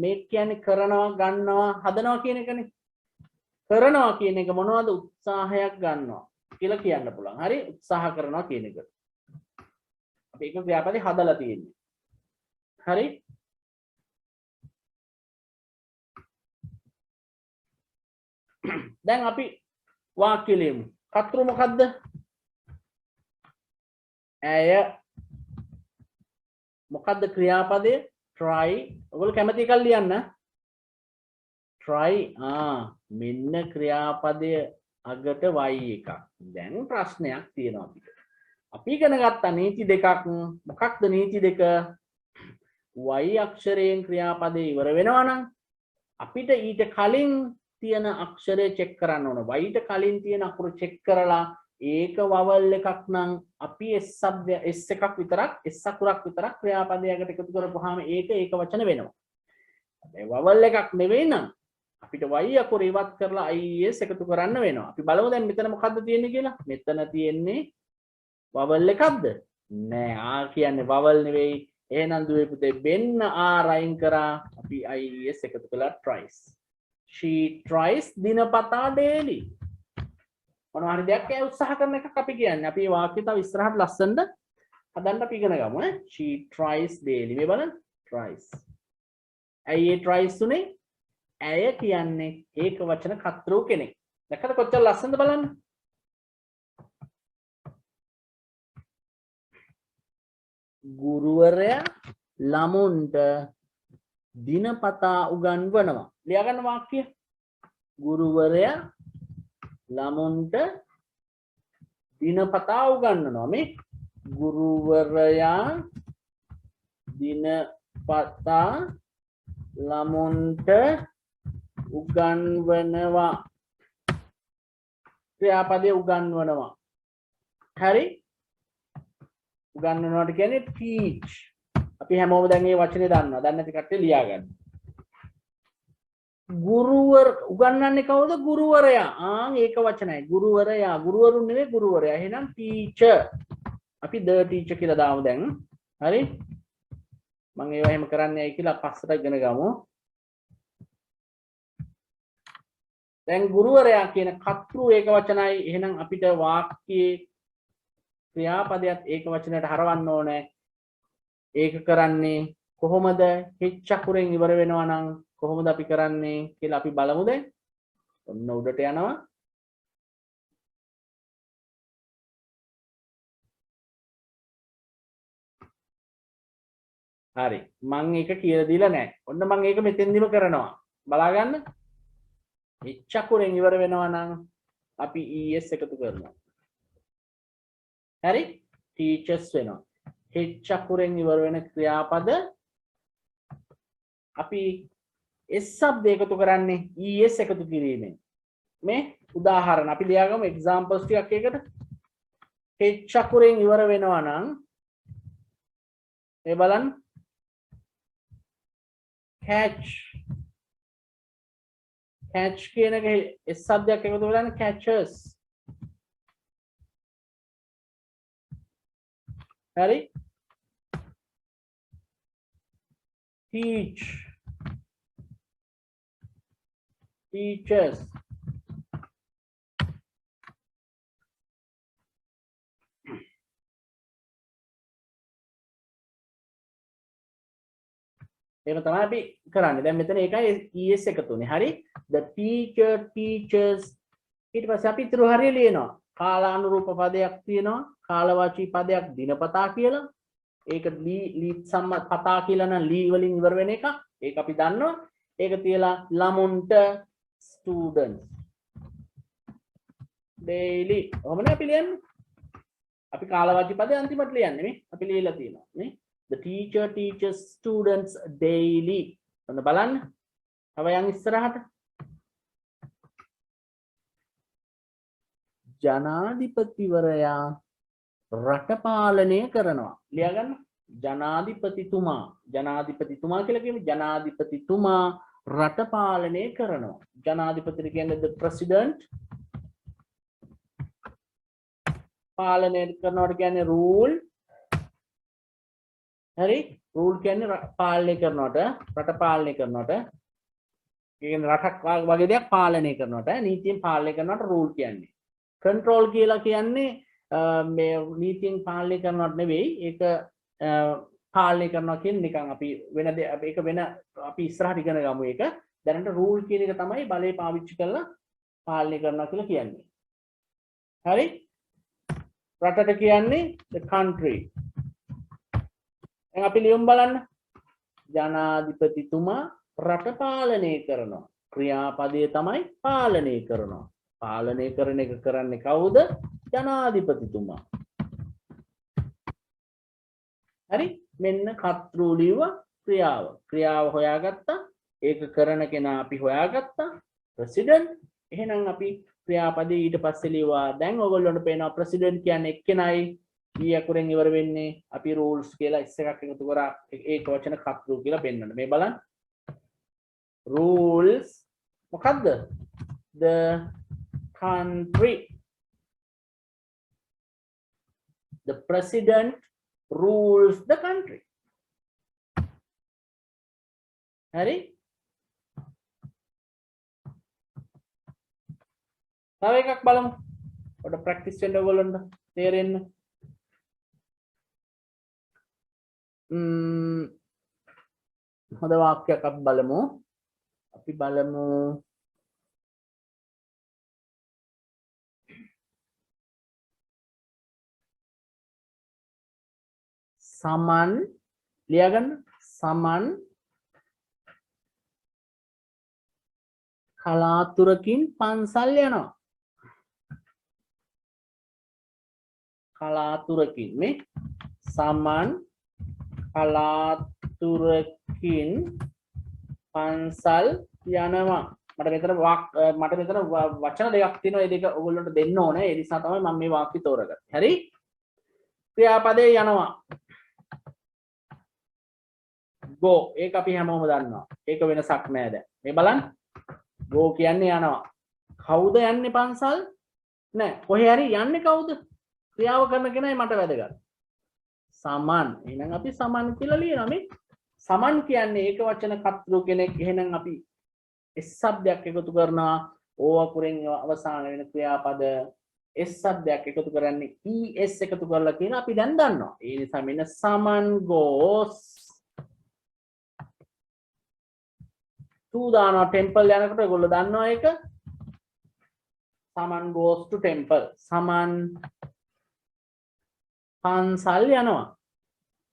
make කියන්නේ කරනවා ගන්නවා හදනවා කියන එකනේ. කරනවා කියන එක මොනවද උත්සාහයක් ගන්නවා කියලා කියන්න පුළුවන්. හරි උත්සාහ කරනවා කියන එක. අපි ඒක ක්‍රියාපදේ හදලා තියෙන්නේ. හරි? දැන් අපි වාක්‍ය ලියමු. කතෘ මොකද්ද? ඇය මොකද්ද ක්‍රියාපදය? try. ඔයගොල්ලෝ කැමති එකක් ලියන්න. try. මෙන්න ක්‍රියාපදය අගට y එකක්. දැන් ප්‍රශ්නයක් තියෙනවා අපිට. අපි ඉගෙන ගත්ත නීති දෙකක්. මොකක්ද නීති දෙක? y අක්ෂරයෙන් ක්‍රියාපදේ ඉවර වෙනවා නම් අපිට ඊට කලින් තියෙන අක්ෂරය චෙක් කරන්න ඕන. y ට කලින් තියෙන අකුරු චෙක් කරලා ඒක vowel එකක් නම් අපි s શબ્දය s එකක් විතරක් s අකුරක් විතරක් ක්‍රියාපදයකට එකතු කරපුවාම ඒක වචන වෙනවා. හැබැයි vowel එකක් නෙවෙයි නම් අපිට y අකුර ඉවත් කරලා is එකතු කරන්න වෙනවා. අපි බලමු දැන් මෙතන මොකද්ද තියෙන්නේ කියලා. මෙතන තියෙන්නේ vowel එකක්ද? නෑ. කියන්නේ vowel නෙවෙයි. එහෙනම් දුවේ පුතේ වෙන්න අයින් කරා අපි is එකතු කළා tries. she tries දිනපතා daily. මොනවා හරි දෙයක් ඒ උත්සාහ කරන එකක් අපි කියන්නේ. අපි මේ වාක්‍යය තව ඉස්සරහට ලස්සනට හදන්න අපි ඉගෙන ගමු ඈ. she tries daily. මේ බලන්න tries. ඇයි ඒ tries උනේ? ඇය කියන්නේ ඒක වචන කතෘ කෙනෙක්. දැක්කද කොච්චර ලස්සනද බලන්න. ගුරුවරයා ළමුන්ට දිනපතා උගන්වනවා. ලියා ගන්න වාක්‍ය. ගුරුවරයා ළමුන්ට දිනපතා උගන්වනවා. මේ ගුරුවරයා දිනපතා ළමුන්ට උගන්වනවා. ක්‍රියාපදයේ උගන්වනවා. හරි? උගන්වනවාට කියන්නේ teach. අපි හැමෝම දැන් මේ වචනේ දන්නවා. දැන් නැති කට්ටිය ලියා ගන්න. ගුරුවර උගන්වන්නේ කවුද? ගුරුවරයා. ඒක වචනයි. ගුරුවරයා. ගුරුවරුන් නෙවෙයි ගුරුවරයා. එහෙනම් teacher. අපි the teacher කියලා දාමු දැන්. හරි? මම ඒවා එහෙම කරන්නේ ඇයි කියලා පස්සට ඉගෙන ගමු. දැන් ගුරුවරයා කියන කර්තෘ ඒක වචනයි. එහෙනම් අපිට වාක්‍යයේ ක්‍රියාපදයක් ඒක වචනයට හරවන්න ඕනේ. ඒක කරන්නේ කොහොමද? h අකුරෙන් ඉවර වෙනවා නම් කොහොමද අපි කරන්නේ කියලා අපි බලමු දැන්. ඔන්න උඩට යනවා. හරි. මම ඒක කියලා දීලා නැහැ. ඔන්න මම ඒක මෙතෙන්දිම කරනවා. බලා ගන්න. h අකුරෙන් ඉවර වෙනවා නම් අපි es එකතු කරනවා. හරි? teachers වෙනවා. h අකුරෙන් ඉවර වෙන ක්‍රියාපද අපි s શબ્ද එකතු කරන්නේ es එකතු කිරීමෙන්. මේ උදාහරණ අපි ලියාගමු examples ටිකක් එකට. h අකුරෙන් ඉවර වෙනවා නම් මේ බලන්න catch කියන එක s શબ્දයක් එකතු කරන්නේ catches. හරි? teach teachers. එහෙම තමයි අපි කරන්නේ. දැන් මෙතන ඒකයි es එකතුනේ. හරි? the teacher teachers. ඊට පස්සේ අපි ඊටු හරිය ලියනවා. කාලානුරූප පදයක් තියෙනවා. කාලවාචී පදයක් දිනපතා කියලා. ඒක ලී සම්මත පතා කියලා නම් ලී වලින් ඉවර වෙන එක. ඒක අපි දන්නවා. ඒක තියලා ළමුන්ට students daily. ඔහොමනේ අපි ලියන්නේ. අපි කාලවාචී පදේ අන්තිමට ලියන්නේ මේ. අපි ලියලා තියෙනවා නේ. The teacher teaches students daily. ඔන්න බලන්න. තව යන් ඉස්සරහට. ජනාධිපතිවරයා රට පාලනය කරනවා. ලියා ගන්න. ජනාධිපතිතුමා. ජනාධිපතිතුමා කියලා කියන්නේ ජනාධිපතිතුමා රට පාලනය කරනවා. ජනාධිපති කියන්නේ the president. පාලනය කරනවට කියන්නේ rule. හරි? rule කියන්නේ පාලනය කරනවට, රට පාලනය කරනවට. කියන්නේ රටක් වගේ දෙයක් පාලනය කරනවට, නීතියෙන් පාලනය කරනවට rule කියන්නේ. control කියලා කියන්නේ මේ නීතියෙන් පාලනය කරනවට නෙවෙයි. ඒක පාලනය කරනවා කියන්නේ නිකන් අපි වෙන ඒක වෙන අපි ඉස්සරහට ඉගෙන ගමු ඒක. දැනට rule කියන එක තමයි බලය පාවිච්චි කරලා පාලනය කරනවා කියලා කියන්නේ. හරි? රටට කියන්නේ the country. දැන් අපි ලියමු බලන්න. ජනාධිපතිතුමා රට පාලනය කරනවා. ක්‍රියාපදය තමයි පාලනය කරනවා. පාලනය කරන එක කරන්නේ කවුද? ජනාධිපතිතුමා. හරි? මෙන්න කර්තෘ ලියුව ක්‍රියාව. ක්‍රියාව හොයාගත්තා. ඒක කරන කෙනා අපි හොයාගත්තා. ප්‍රෙසිඩන්ට්. එහෙනම් අපි ක්‍රියාපදේ ඊට පස්සේ ලියුවා. දැන් ඔයගොල්ලන්ට පේනවා ප්‍රෙසිඩන්ට් කියන්නේ එක්කෙනයි. ඊ අකුරෙන් ඉවර වෙන්නේ. අපි රූල්ස් කියලා S එකක් එකතු කරා. ඒක වචන කර්තෘ කියලා පෙන්නන්න. මේ බලන්න. rules මොකද්ද? the country. The president rules the country. හරි? තව එකක් බලමු. පොඩ ප්‍රැක්ටිස් වෙන්න ඕගොල්ලන්ට තේරෙන්න. හොඳ වාක්‍යයක් අපි බලමු. අපි බලමු සමන් ලියාගන්න සමන් කලාතුරකින් පන්සල් යනවා කලාතුරකින් මේ සමන් කලාතුරකින් පන්සල් යනවා මට මෙතන වචන දෙකක් තියෙනවා ඒ දෙක ඔයගොල්ලන්ට දෙන්න ඕනේ ඒ නිසා තමයි මම මේ වාක්‍ය තෝරගත්තේ හරි ක්‍රියාපදේ යනවා go ඒක අපි හැමෝම දන්නවා ඒක වෙනසක් නෑ දැන් මේ බලන්න go කියන්නේ යනවා කවුද යන්නේ පන්සල් නෑ කොහේ හරි යන්නේ කවුද ක්‍රියාව කරන කෙනයි මට වැදගත් සමන් එහෙනම් අපි සමන් කියලා ලියනවා මේ සමන් කියන්නේ ඒක වචන කර්තෘ කෙනෙක් එහෙනම් අපි S શબ્දයක් එකතු කරනවා O අකුරෙන් අවසාන වෙන ක්‍රියාපද S શબ્දයක් එකතු කරන්නේ es එකතු කරලා කියන අපි දැන් දන්නවා ඒ නිසා මෙන්න සමන් goes to දානවා temple යනකොට ඔයගොල්ලෝ දන්නවා ඒක සමන් goes to temple සමන් පන්සල් යනවා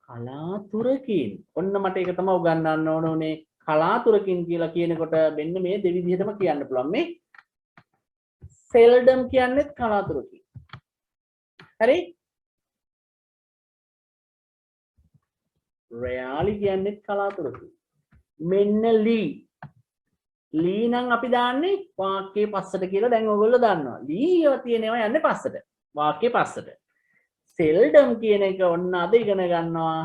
කලාතුරකින් ඔන්න මට ඒක තමයි උගන්වන්න ඕනේ කලාතුරකින් කියලා කියනකොට මෙන්න මේ දෙවිදිහටම කියන්න පුළුවන් මේ seldom කියන්නේත් කලාතුරකින් හරි rarely කියන්නේත් කලාතුරකින් මෙන්න lee නම් අපි දාන්නේ වාක්‍යයේ පස්සට කියලා දැන් ඔයගොල්ලෝ දන්නවා lee තියෙනවා යන්නේ පස්සට වාක්‍යයේ පස්සට seldom කියන එක ඔන්න අද ඉගෙන ගන්නවා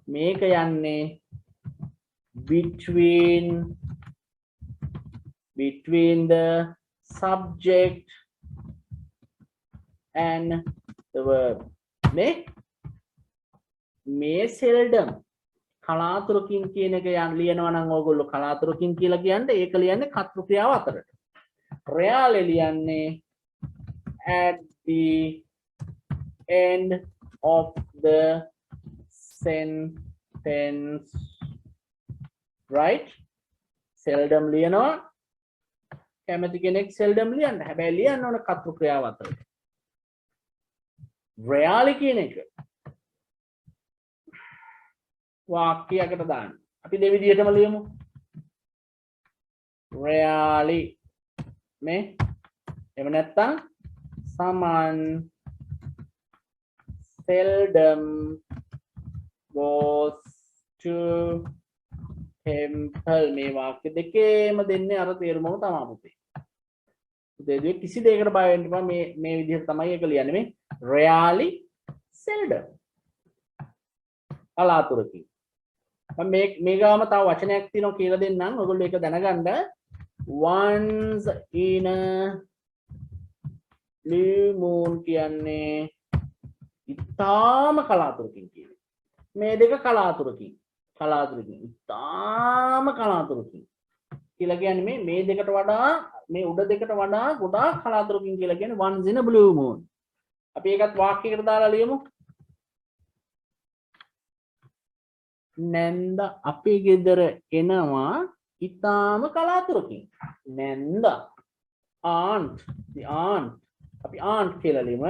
මේක යන්නේ between the subject and the verb මේ seldom කලාතුරකින් කියන එක ලියනවා නම් ඕගොල්ලෝ කලාතුරකින් කියලා කියන්නේ ඒක ලියන්නේ කර්තෘ ක්‍රියාව අතරට rarely ලියන්නේ at the end of the sentence right seldom ලියනවා කැමති කෙනෙක් seldom ලියන්න හැබැයි ලියන්න ඕන කර්තෘ ක්‍රියාව අතරට rarely කියන එක වාක්‍යයකට දාන්න අපි දෙවිදිහටම ලියමු rarely මේ එහෙම නැත්නම් සමන් seldom goes to temple මේ වාක්‍ය දෙකේම දෙන්නේ අර තේරුමම තමයි පුතේ. පුතේ කිසි දෙයකට බය වෙන්න එපා මේ විදිහට තමයි ඒක ලියන්නේ මේ rarely seldom කලාතුරකින්. මේ ගාම තව වචනයක් තියෙනවා කියලා දෙන්නම් ඔයගොල්ලෝ ඒක දැනගන්න once in a blue moon කියන්නේ ඉතාම කලාතුරකින් කියන්නේ. මේ දෙක කලාතුරකින් ඉතාම කලාතුරකින් කියලා කියන්නේ මේ දෙකට වඩා මේ උඩ දෙකට වඩා ගොඩාක් කලාතුරකින් කියලා කියන්නේ once in a blue moon. අපි ඒකත් වාක්‍යයකට දාලා ලියමු. නැන්ද අපේ ගෙදර එනවා ඉතාම කලාතුරකින්. නැන්ද aunt අපි aunt කියලා ලියමු.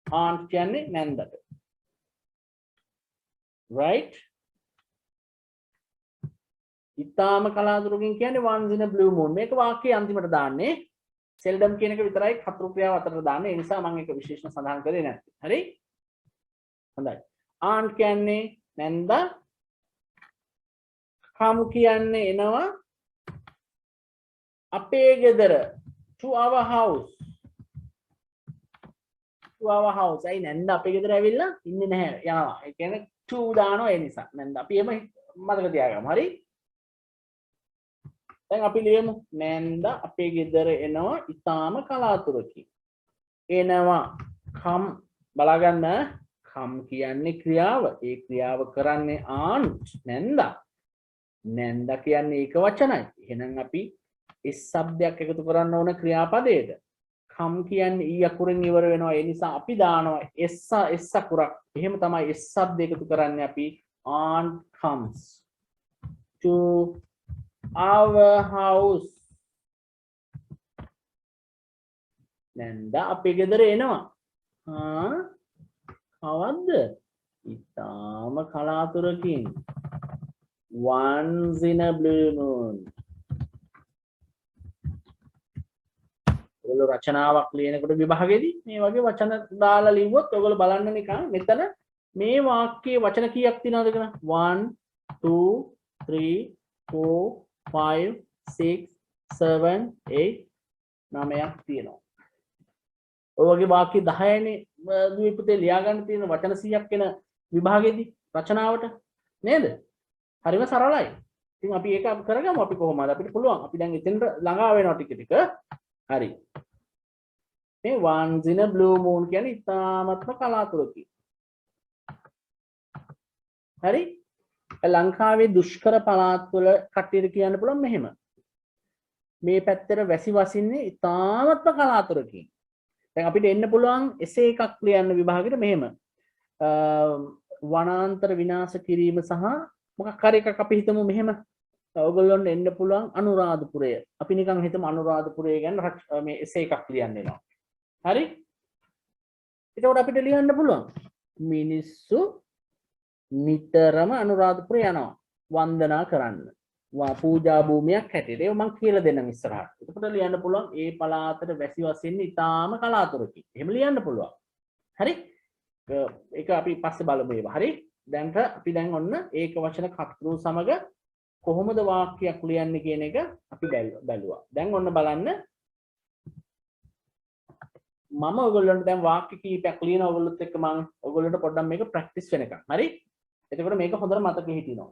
aunt කියන්නේ නැන්දට. right ඉතාම කලාතුරකින් කියන්නේ once in a blue moon මේක වාක්‍යයේ අන්තිමට දාන්නේ seldom කියන එක විතරයි කර්තෘ ක්‍රියාව අතරට දාන්නේ ඒ නිසා මම ඒක විශේෂණ සඳහන් කරේ නැත්තේ හරි හොඳයි aunt කියන්නේ නැන්ද come කියන්නේ එනවා අපේ ගෙදර to our house ඇයි නැන්ද අපේ ගෙදර ඇවිල්ලා ඉන්නේ නැහැ යනවා ඒ කියන්නේ to දානවා ඒ නිසා නැන්ද අපි එම මතක තියාගමු හරි දැන් අපි ලියමු නැන්ද අපේ ගෙදර එනවා ඉතාම කලාතුරකින් එනවා come බලාගන්න come කියන්නේ ක්‍රියාව ඒ ක්‍රියාව කරන්නේ aunt නැන්ද කියන්නේ ඒක වචනයි එහෙනම් අපි s શબ્දයක් එකතු කරන්න ඕන ක්‍රියාපදයට come කියන්නේ e අකුරෙන් ඉවර වෙනවා ඒ නිසා අපි දානවා s අකුරක් එහෙම තමයි s શબ્ද එකතු කරන්නේ අපි aunt comes to our house නැන්ද අපේ ගෙදර එනවා කවද්ද? ඉතාම කලාතුරකින්. Once in a blue moon. ඔයගොල්ලෝ රචනාවක් ලියනකොට විභාගෙදී මේ වගේ වචන දාලා ලිව්වොත් ඔයගොල්ලෝ බලන්න නිකන් මෙතන මේ වාක්‍යයේ වචන කීයක් තියෙනවද කියලා? 1 2 3 4 5 6 7 8 9ක් තියෙනවා. ඔය වගේ වාක්‍ය 10නේ දුවේ ලියා ගන්න තියෙන වචන 100ක් වෙන විභාගෙදී රචනාවට නේද? හරිම සරලයි. ඉතින් අපි ඒක කරගමු අපි කොහොමද අපිට පුළුවන්. අපි දැන් එතෙන්ට ළඟා වෙනවා ටික ටික. හරි. මේ once in a blue moon කියන්නේ ඉතාමත්ම කලාතුරකින්. හරි? ලංකාවේ දුෂ්කර පළාත්වල කට්ටියට කියන්න පුළුවන් මෙහෙම. මේ පැත්තට වැසි වසින්නේ ඉතාමත්ම කලාතුරකින්. දැන් අපිට එන්න පුළුවන් එසේ එකක් ලියන්න විභාගෙට මෙහෙම. වනාන්තර විනාශ කිරීම සහ මොකක් හරි එකක් අපි හිතමු මෙහෙම. ඔයගොල්ලන්ට එන්න පුළුවන් අනුරාධපුරය. අපි නිකන් හිතමු අනුරාධපුරය ගැන මේ එසේ එකක් ලියන්න වෙනවා. හරි? එතකොට අපිට ලියන්න පුළුවන් මිනිස්සු නිතරම අනුරාධපුරය යනවා වන්දනා කරන්න. පූජා භූමියක් හැටියට. ඒක මම කියලා දෙන්නම් ඉස්සරහට. එතකොට ලියන්න පුළුවන් ඒ පළාතට වැසි වසින්නේ ඉතාම කලාතුරකින්. එහෙම ලියන්න පුළුවන්. හරි? ඒක අපි පස්සේ බලමු ඒවා. හරි? දැන් අපි දැන් ඔන්න ඒක වචන කර්තෘ සමග කොහොමද වාක්‍යයක් ලියන්නේ කියන එක අපි බැලුවා. දැන් ඔන්න බලන්න මම ඔයගොල්ලන්ට දැන් වාක්‍ය කීපයක් ලියන ඔයගොල්ලොත් එක්ක මම ඔයගොල්ලන්ට පොඩ්ඩක් මේක ප්‍රැක්ටිස් වෙනකම්. හරි? එතකොට මේක හොඳට මතකෙ හිටිනවා.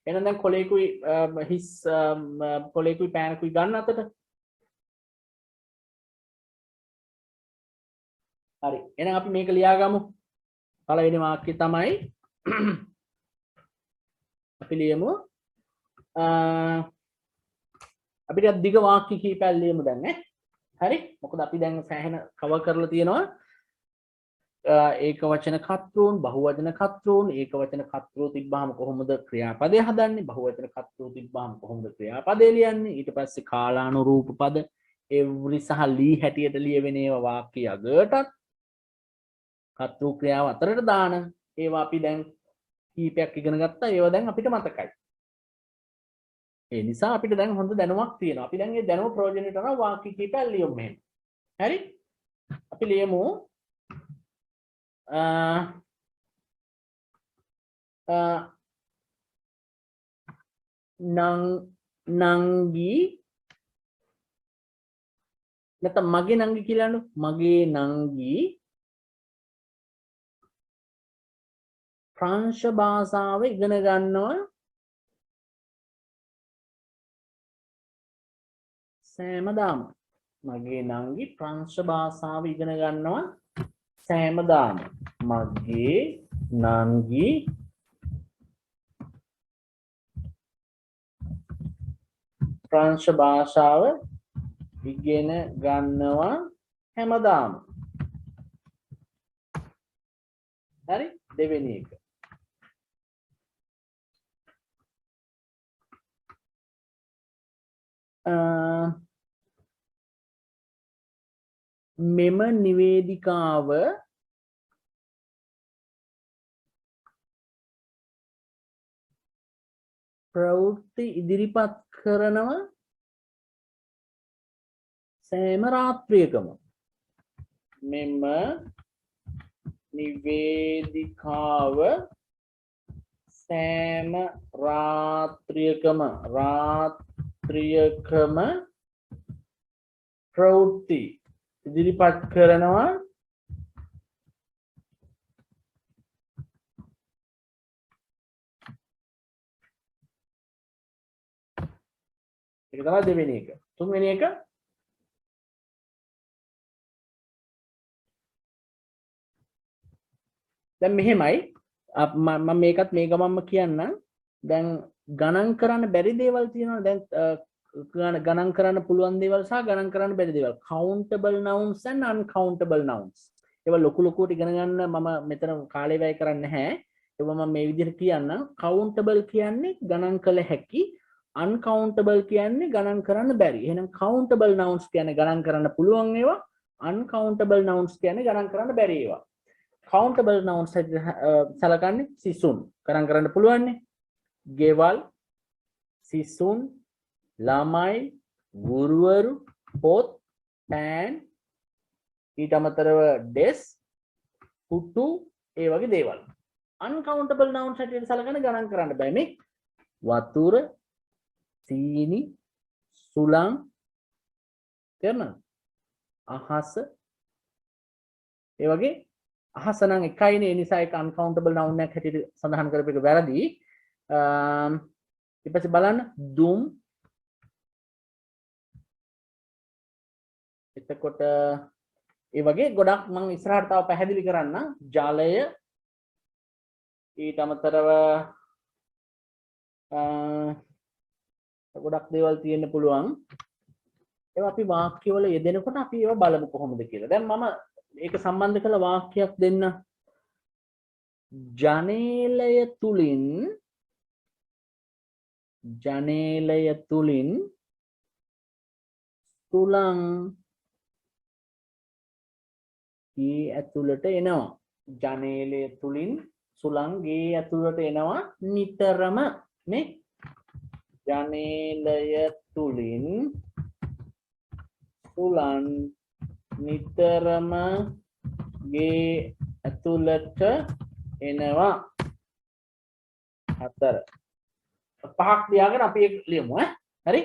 එහෙනම් දැන් කොලේකුයි හිස් කොලේකුයි පෑනකුයි ගන්න අතට. හරි. එහෙනම් අපි මේක ලියාගමු. පළවෙනි වාක්‍යය තමයි අපි ලියමු අපිට දිග වාක්‍ය කීපයක් ලියමු දැන් නේ. හරි? මොකද අපි දැන් සෑහෙන කවර් කරලා තියෙනවා. ඒක වචන කර්තෘන්, බහුවචන කර්තෘන්, ඒක වචන කර්තෘ තිබ්බහම කොහොමද ක්‍රියාපදය හදන්නේ? බහුවචන කර්තෘ තිබ්බහම කොහොමද ක්‍රියාපදය ලියන්නේ? ඊට පස්සේ කාලානුරූප පද every සහ lee හැටියට ලියවෙන ඒවා වාක්‍ය අගටත් කර්තෘ ක්‍රියාව අතරට දාන ඒවා අපි දැන් කීපයක් ඉගෙන ගත්තා. ඒවා දැන් අපිට මතකයි. ඒ නිසා අපිට දැන් හොඳ දැනුමක් තියෙනවා. අපි දැන් මේ දැනුම ප්‍රයෝජනෙට අරන් වාක්‍ය කීපයක් ලියමු මෙහෙම. හරි? අපි ලියමු නංගි නැත්නම් මගේ නංගි කියලා නු මගේ නංගි ප්‍රංශ භාෂාව ඉගෙන ගන්නවා සෑමදාම. මගේ නංගි ප්‍රංශ භාෂාව ඉගෙන ගන්නවා සෑමදාම. මගේ නංගි ප්‍රංශ භාෂාව ඉගෙන ගන්නවා හැමදාම. හරි? දෙවෙනි එක. මෙම නිවේදිකාව ප්‍රවෘත්ති ඉදිරිපත් කරනවා සෑම රාත්‍රියකම. මෙම නිවේදිකාව සෑම රාත්‍රියකම ප්‍රවෘත්ති ඉදිරිපත් කරනවා ඒක තමයි දෙවෙනි එක. තුන්වෙනි එක දැන් මෙහෙමයි මම මේකත් මේ ගමන්ම කියන්නම්. දැන් ගණන් කරන්න බැරි දේවල් තියෙනවා. දැන් ගණන් කරන්න පුළුවන් දේවල් සහ ගණන් කරන්න බැරි දේවල්. countable nouns and uncountable nouns. ඒවා ලොකු ලොකුවට ඉගෙන ගන්න මම මෙතන කාලය වැය කරන්නේ නැහැ. ඒවා මම මේ විදිහට කියන්නම්. countable කියන්නේ ගණන් කළ හැකි. uncountable කියන්නේ ගණන් කරන්න බැරි. එහෙනම් countable nouns කියන්නේ ගණන් කරන්න පුළුවන් ඒවා. uncountable nouns කියන්නේ ගණන් කරන්න බැරි ඒවා. countable nouns සලකන්නේ සිසුන් කරන් කරන්න පුළුවන් නේ. ගෙවල්, සිසුන්, ළමයි, ගුරුවරු, පොත්, පෑන්, ඊට අමතරව desk, පුටු, ඒ වගේ දේවල්. uncountable nouns හැටියට සලකන ගණන් කරන්න බෑ මේ. වතුර, සීනි, සුළං, තේරුණාද? අහස, ඒ වගේ අහස නම් එකයිනේ, ඒ නිසා ඒක uncountable noun එකක් හැටියට සඳහන් කරපු එක වැරදි. ඊට පස්සේ බලන්න දුම්, එතකොට ඒ වගේ ගොඩක් මම ඉස්සරහට තව පැහැදිලි කරන්න. ජලය, ඊට අමතරව ගොඩක් දේවල් තියෙන්න පුළුවන්. ඒවා අපි වාක්‍යවල යෙදෙනකොට අපි ඒවා බලමු කොහොමද කියලා. දැන් මම ඒක සම්බන්ධ කළ වාක්‍යයක් දෙන්න. ජනේලය තුලින් සුළං ගේ ඇතුළට එනවා. ජනේලය තුලින් සුළං ගේ ඇතුළට එනවා නිතරම නේ. ජනේලය තුලින් සුළං නිතරම ගේ ඇතුළට එනවා. 4 5ක් ලියාගෙන අපි ඒක ලියමු ඈ. හරි?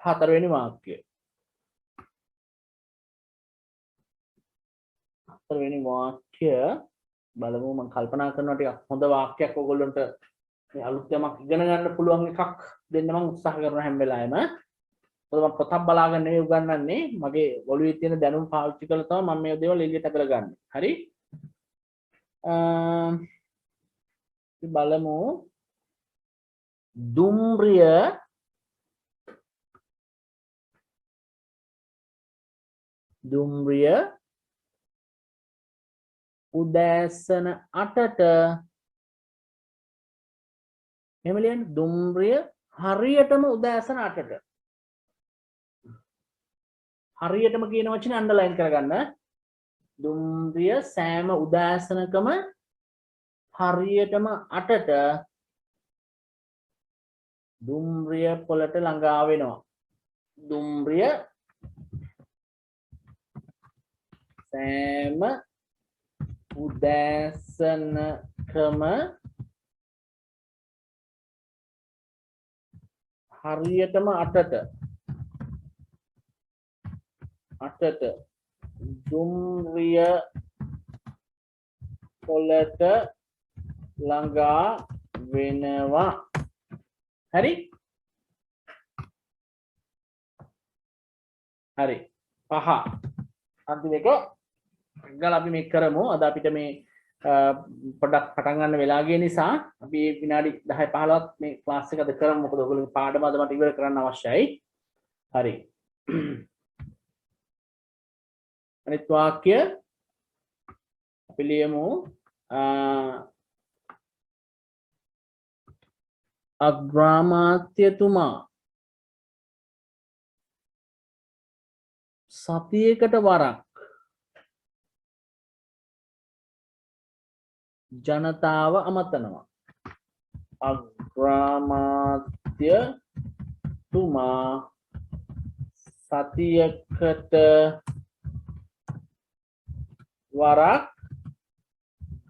4 වෙනි වාක්‍යය. 4 වෙනි වාක්‍ය බලමු. මම කල්පනා කරනවා ටිකක් හොඳ වාක්‍යයක් ඔයගොල්ලන්ට මේ අලුත් යමක් ඉගෙන ගන්න පුළුවන් එකක් දෙන්න මම උත්සාහ කරන හැම වෙලාවෙම. මොකද මම පොතක් බලාගෙන නෙවෙයි උගන්වන්නේ. මගේ ඔළුවේ තියෙන දැනුම පාවිච්චි කරලා තමයි මම මේ දේවල් එළියට අදලා ගන්න. හරි? අපි බලමු. දුම්රිය උදෑසන 8ට එහෙම ලියන්න. දුම්රිය හරියටම උදෑසන 8ට. හරියටම කියන වචනේ අන්ඩර්ලයින් කරගන්න. දුම්රිය සෑම උදෑසනකම හරියටම 8ට දුම්රිය පොළට ළඟා වෙනවා. දුම්රිය සෑම උදෑසනකම හරියටම 8ට දුම්රිය පොළට ළඟා වෙනවා. හරි? හරි. 5 අන්තිම එක ගල අපි මේක කරමු. අද අපිට මේ පොඩ්ඩක් පටන් ගන්න වෙලා ගිය නිසා අපි විනාඩි 10 15ක් මේ ක්ලාස් එක අද කරමු. මොකද ඔයගොල්ලෝගේ පාඩම අද මට ඉවර කරන්න අවශ්‍යයි. හරි. අනිත් වාක්‍ය අපි ලියමු. අග්‍රාමාත්‍යතුමා සතියකට වරක් ජනතාව අමතනවා. අග්‍රාමාත්‍යතුමා සතියකට වරක්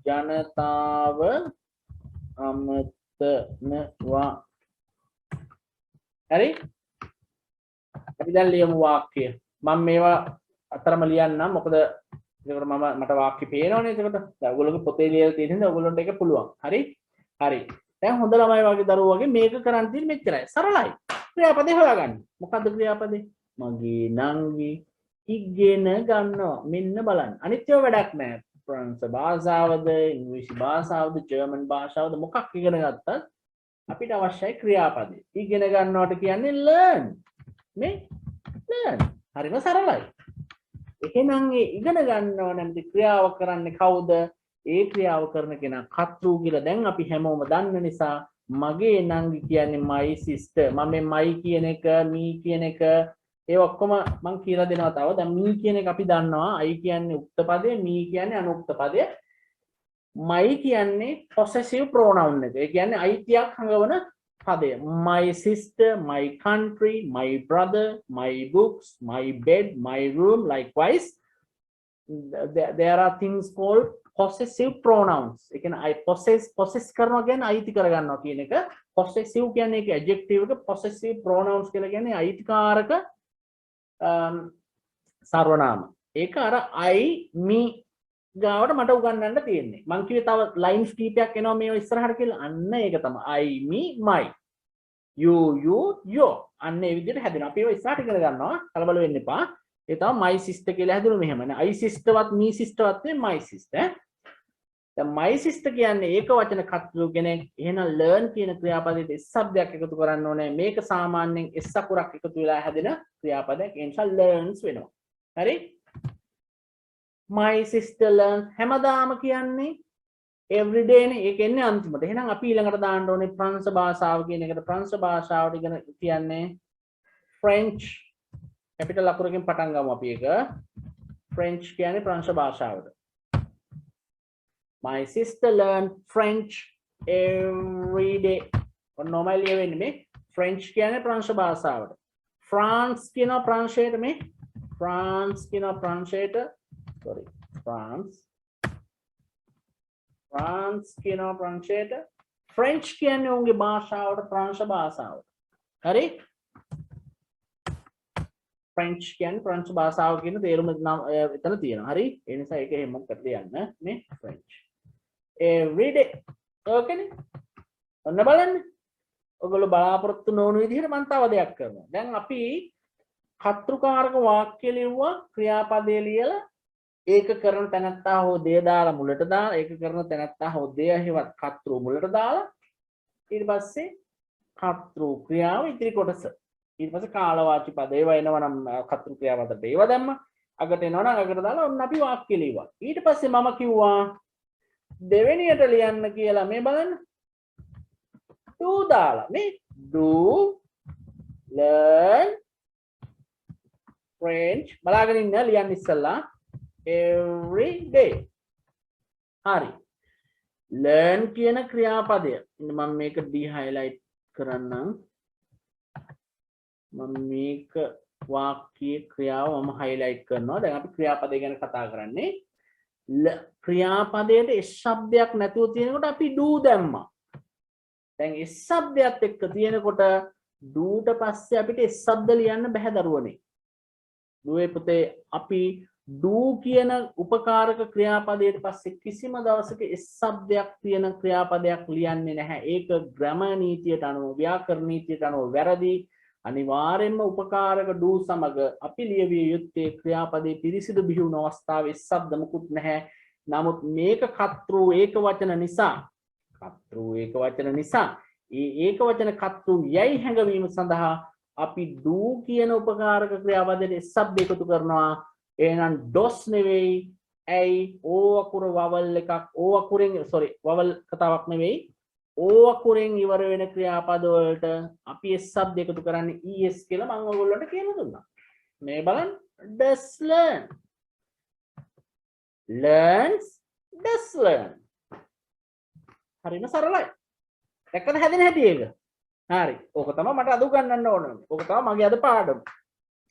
ජනතාව අමතනවා. හරි? අපි දැන් ලියමු වාක්‍ය. මම මේවා අතරම ලියන්නම්. මොකද ඒකට මට වාක්‍ය පේනවනේ. ඒකට දැන් ඔයගොල්ලෝගේ පොතේ ලියලා තියෙන හින්දා ඔයගොල්ලන්ට ඒක පුළුවන්. හරි? හරි. දැන් හොඳ ළමයි වගේ දරුවෝ වගේ මේක කරන් තියෙන්නේ මෙච්චරයි. සරලයි. ක්‍රියාපදේ හොයාගන්න. මොකද්ද ක්‍රියාපදේ? මගේ නංගි ඉගෙන ගන්නවා. මෙන්න බලන්න. අනිත් ඒවා වැඩක් නැහැ. ප්‍රංශ භාෂාවද, ඉංග්‍රීසි භාෂාවද, ජර්මන් භාෂාවද මොකක් ඉගෙන ගත්තත් අපිට අවශ්‍යයි ක්‍රියාපදේ. ඉගෙන ගන්නවට කියන්නේ learn. මේ learn. හරිම සරලයි. එහෙනම් ඒ ඉගෙන ගන්නව නැමැති ක්‍රියාව කරන්නේ කවුද? ඒ ක්‍රියාව කරන කෙනා කර්තෘ කියලා දැන් අපි හැමෝම දන්න නිසා මගේ නංගි කියන්නේ my sister. මම මේ my කියන එක, me කියන එක ඒ ඔක්කොම මම කියලා දෙනවා තව. දැන් me කියන එක අපි දන්නවා. I කියන්නේ උක්ත පදේ, me කියන්නේ අනුක්ත පදේ. my කියන්නේ possessive pronoun එක. ඒ කියන්නේ අයිතියක් හඟවන පදය. My sister, my country, my brother, my books, my bed, my room. Likewise, there are things called possessive pronouns. ඒ කියන්නේ I possess කරනවා කියන්නේ අයිති කරගන්නවා කියන එක. possessive කියන්නේ ඒක adjective එක. possessive pronouns කියලා කියන්නේ අයිතිකාරක සර්වනාම. ඒක අර I me ගාවට මට උගන්වන්න තියෙන්නේ. මං කිව්වේ තව ලයින්ස් කීපයක් එනවා මේව ඉස්සරහට කියලා. අන්න ඒක තමයි. I me my. You your. අන්න ඒ විදිහට හැදෙනවා. අපි ඒව ඉස්සරහට ඉගෙන ගන්නවා. කලබල වෙන්න එපා. ඒ තමයි my sister කියලා හැදුණු මෙහෙම නේ. I sister වත් me sister වත් නෙමෙයි my sister. දැන් my sister කියන්නේ ඒක වචන කර්තෘ කෙනෙක්. එහෙනම් learn කියන ක්‍රියාපදයට s શબ્දයක් එකතු කරන්න ඕනේ. මේක සාමාන්‍යයෙන් s අකුරක් එකතු වෙලා හැදෙන ක්‍රියාපදයක්. ඒ නිසා learns වෙනවා. හරි? My sister learns හැමදාම කියන්නේ every day නේ. ඒක එන්නේ අන්තිමට. එහෙනම් අපි ඊළඟට දාන්න ඕනේ ප්‍රංශ භාෂාව කියන එකට. ප්‍රංශ භාෂාවට ඉගෙන කියන්නේ French. capital අකුරකින් පටන් ගමු අපි ඒක. French කියන්නේ ප්‍රංශ භාෂාවට. My sister learns French every day. normally වෙන්නේ මේ French කියන්නේ ප්‍රංශ භාෂාවට. France කියන ප්‍රංශයට මේ France කියන ප්‍රංශයට sorry France කියන ප්‍රංශයට French කියන්නේ උන්ගේ භාෂාවට ප්‍රංශ භාෂාවට. හරි? French කියන්නේ ප්‍රංශ භාෂාව කියන තේරුම එතන තියෙනවා. හරි? ඒ නිසා ඒක එහෙම කරලා යන්න මේ French. Every day. Okay නේ? ඔන්න බලන්න. ඔයගොල්ලෝ බලාපොරොත්තු නොවන විදිහට මම තව දෙයක් කරනවා. දැන් අපි කර්තෘකාරක වාක්‍ය ලියුවා ක්‍රියාපදයේ ලියලා ඒක කරන තැනත්තා හෝ දෙය දාලා මුලට දාලා ඒක කරන තැනත්තා හෝ දෙය හේවත් කර්තෘ මුලට දාලා ඊට පස්සේ කර්තෘ ක්‍රියාව ඉදිරි කොටස ඊට පස්සේ කාලවාචි පද ඒවා එනවා නම් කර්තෘ ක්‍රියාවකට ඒවා දැම්ම අගට එනවා නම් අගට දාලා ඔන්න අපි වාක්‍ය ලියුවා ඊට පස්සේ මම කිව්වා දෙවෙනියට ලියන්න කියලා මේ බලන්න do දාලා මේ do learn French බලාගෙන ඉන්න ලියන්න ඉස්සලා every day. හරි. learn කියන ක්‍රියාපදය. ඉතින් මම මේක ඩි-හයිලයිට් කරන්නම්. මම මේක වාක්‍යයේ ක්‍රියාව මම highlight කරනවා. දැන් අපි ක්‍රියාපදය ගැන කතා කරන්නේ. ක්‍රියාපදයට s શબ્දයක් නැතුව තියෙනකොට අපි do දැම්මා. දැන් s શબ્දයක් එක්ක තියෙනකොට do ට පස්සේ අපිට s શબ્ද ලියන්න බෑ දරුවනේ. දුවේ පුතේ අපි do කියන උපකාරක ක්‍රියාපදයට පස්සේ කිසිම දවසක s શબ્දයක් තියෙන ක්‍රියාපදයක් ලියන්නේ නැහැ. ඒක ග්‍රැමර් නීතියට අනුව ව්‍යාකරණ නීතියට අනුව වැරදි. අනිවාර්යයෙන්ම උපකාරක do සමග අපි ලියවිය යුත්තේ ක්‍රියාපදයේ පිරිසිදු බිහි වුණු අවස්ථාවේ s શબ્ද මුකුත් නැහැ. නමුත් මේක කර්තෘ ඒක වචන නිසා ඒ ඒක වචන කර්තෘ යයි හැඟවීම සඳහා අපි do කියන උපකාරක ක්‍රියාපදයට s શબ્ද එකතු කරනවා. එහෙනම් dos නෙවෙයි ඇයි o අකුර vowel එකක් o අකුරෙන් sorry vowel කතාවක් නෙවෙයි o අකුරෙන් ඉවර වෙන ක්‍රියාපද වලට අපි s શબ્ද එකතු කරන්නේ es කියලා මම ඔයගොල්ලන්ට කියලා දුන්නා. මේ බලන්න does learn learns does learn. හරිම සරලයි. දැක්කද හැදෙන හැටි ඒක? හරි. ඕක තමයි මට අද උගන්වන්න ඕනේ. ඕක තමයි මගේ අද පාඩම.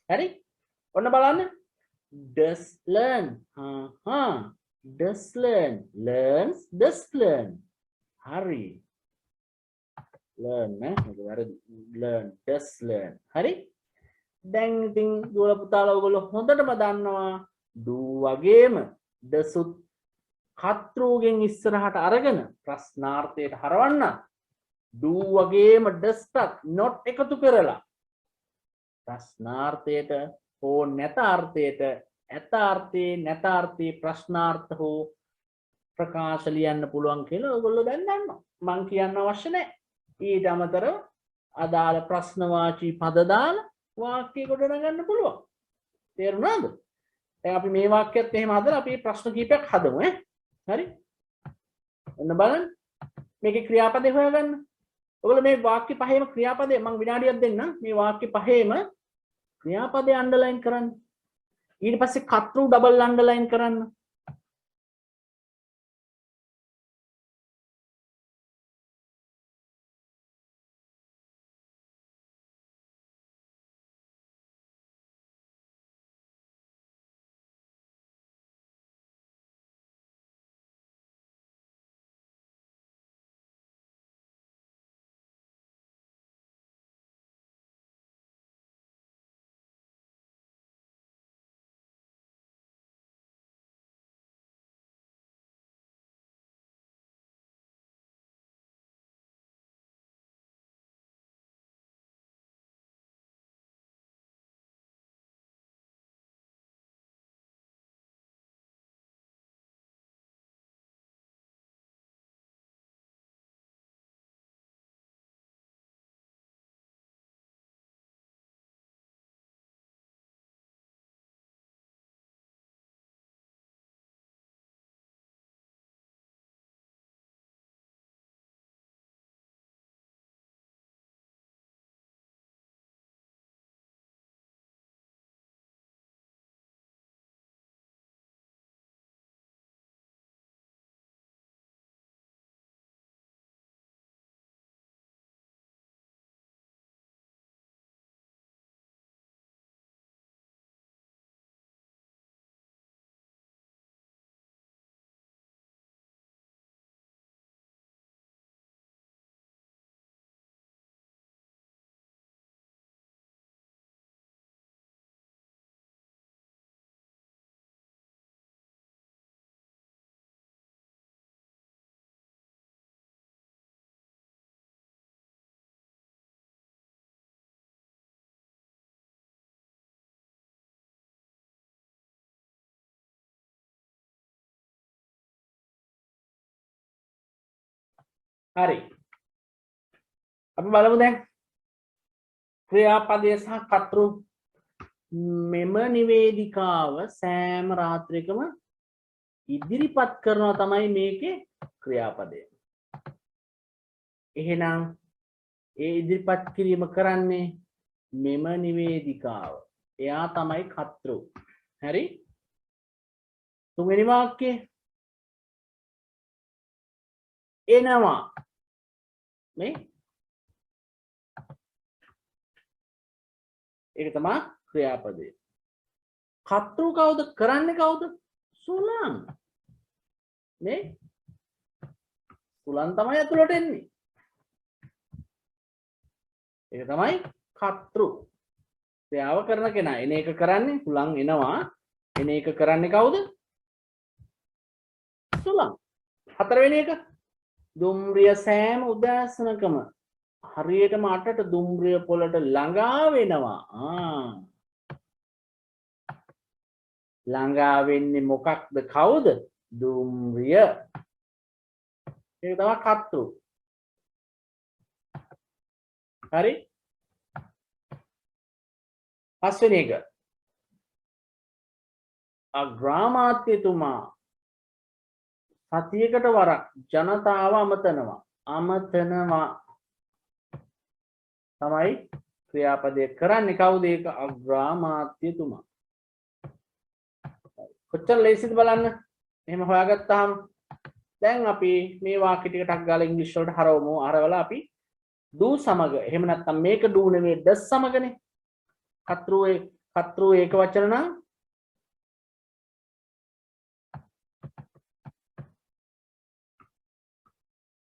හරි? ඔන්න බලන්න. Does learn. Does learn. Learns. Does learn. Hari. Learn. Learn. Does learn. Hari. දැන් ඉතින් දුවලා පුතාලා ඔයගොල්ලෝ හොඳටම දන්නවා do වගේම දසුත් කර්තෘගෙන් ඉස්සරහට අරගෙන ප්‍රශ්නාර්ථයට හරවන්න do වගේම doesට not එකතු කරලා ප්‍රශ්නාර්ථයට හෝ නැතාර්ථයට ඇතාර්ථේ නැතාර්ථේ ප්‍රශ්නාර්ථ හෝ ප්‍රකාශ ලියන්න පුළුවන් කියලා ඔයගොල්ලෝ දැන් දන්නවා. මම කියන්න අවශ්‍ය නැහැ. ඊට අමතරව අදාළ ප්‍රශ්නවාචී පද දාලා වාක්‍ය ගොඩනගන්න පුළුවන්. තේරුණාද? දැන් අපි මේ වාක්‍යයත් එහෙම හදලා අපි ප්‍රශ්න කීපයක් හදමු ඈ. හරි? ඔන්න බලන්න. මේකේ ක්‍රියාපදේ හොයාගන්න. ඔයගොල්ලෝ මේ වාක්‍ය පහේම ක්‍රියාපදේ මම විනාඩියක් දෙන්නම්. මේ වාක්‍ය පහේම ක්‍රියාපදේ අන්ඩර්ලයින් කරන්න. ඊට පස්සේ කතෘ ඩබල් අන්ඩර්ලයින් කරන්න. හරි. අපි බලමු දැන් ක්‍රියාපදයේ සහ කතෘ මෙම නිවේදිකාව සෑම රාත්‍රියකම ඉදිරිපත් කරනවා තමයි මේකේ ක්‍රියාපදය. එහෙනම් ඒ ඉදිරිපත් කිරීම කරන්නේ මෙම නිවේදිකාව. එයා තමයි කතෘ. හරි? තුන්වෙනි වාක්‍යය එනවා. මේ ඒක තමයි ක්‍රියාපදය. කතෘ කවුද? කරන්නේ කවුද? සුලං. මේ සුලං තමයි ඇතුළට එන්නේ. ඒක තමයි කතෘ. ක්‍රියාව කරන කෙනා. එන එක කරන්නේ සුලං එනවා. එන එක කරන්නේ කවුද? සුලං. හතරවෙනි එක දුම්රිය සෑම උදෑසනකම හරියටම 8ට දුම්රිය පොළට ළඟා වෙනවා. ළඟා වෙන්නේ මොකක්ද? කවුද? දුම්රිය. ඒක තමයි කතෘ. හරි? පස්වෙනි එක අග්‍රාමාත්‍යතුමා සතියකට වරක් ජනතාව අමතනවා. අමතනවා තමයි ක්‍රියාපදය කරන්නේ. කවුද ඒක? අග්‍රාමාත්‍යතුමා. කොච්චර ලේසිද බලන්න. එහෙම හොයාගත්තාම දැන් අපි මේ වාක්‍ය ටික ටක් ගාලා ඉංග්‍රීසි වලට හරවමු. හරවලා අපි do සමග එහෙම නැත්නම් මේක do නෙවෙයි does සමගනේ. කතෘ ඒක වචන නම්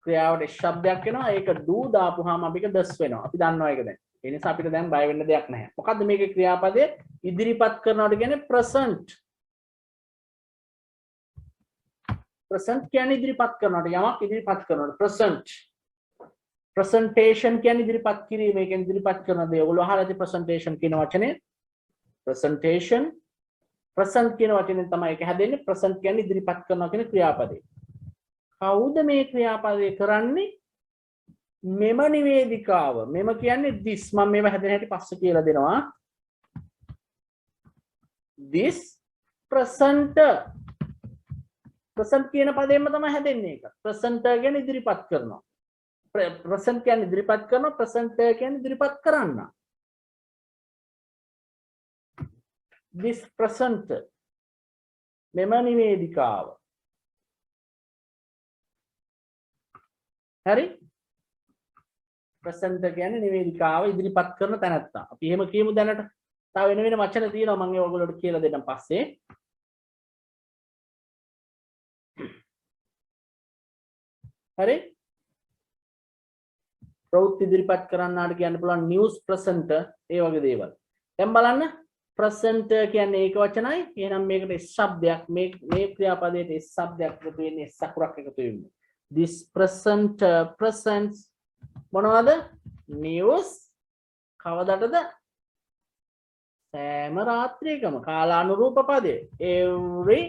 ක්‍රියාවට ශබ්දයක් වෙනවා. ඒක do දාපුවාම අපිට does වෙනවා. අපි දන්නවා ඒක දැන්. ඒ නිසා අපිට දැන් බය වෙන්න දෙයක් නැහැ. මොකද්ද මේකේ ක්‍රියාපදය? ඉදිරිපත් කරනවට කියන්නේ present. present කියන්නේ ඉදිරිපත් කරනවට යමක් ඉදිරිපත් කරනවට present. presentation කියන්නේ ඉදිරිපත් කිරීම. ඒ කියන්නේ ඉදිරිපත් කරන දේ. ඔයගොල්ලෝ අහලා ඇති presentation කියන වචනේ. presentation present කියන වචනේ තමයි ඒක හැදෙන්නේ. present කියන්නේ ඉදිරිපත් කරනවා කියන ක්‍රියාපදේ. කවුද මේ ක්‍රියාපදේ කරන්නේ? මෙම නිවේදිකාව. මෙම කියන්නේ this. මම මේව හැදෙන හැටි පස්සේ කියලා දෙනවා. this presenter. present කියන පදයෙන්ම තමයි හැදෙන්නේ ඒක. presenter කියන්නේ ඉදිරිපත් කරනවා. present කියන්නේ ඉදිරිපත් කරනවා. presenter කියන්නේ ඉදිරිපත් කරන්න. this present මෙම නිවේදිකාව හරි present කියන්නේ නිවේදිකාව ඉදිරිපත් කරන තැනත්තා අපි එහෙම කියමු දැනට තව වෙන වෙන වචන තියෙනවා මම ඒ ඔයගොල්ලෝට කියලා දෙන්නම් පස්සේ හරි ප්‍රවෘත්ති ඉදිරිපත් කරන්නාට කියන්න පුළුවන් news presenter ඒ වගේ දේවල් දැන් බලන්න presenter කියන්නේ ඒක වචනයි එහෙනම් මේකට ශබ්දයක් මේ ක්‍රියාපදයට ශබ්දයක් එකතු වෙන්නේ සකුරක් එකතු වෙන්නේ this presenter presents මොනවද news කවදටද සෑම රාත්‍රියකම කාලානුරූප පදය every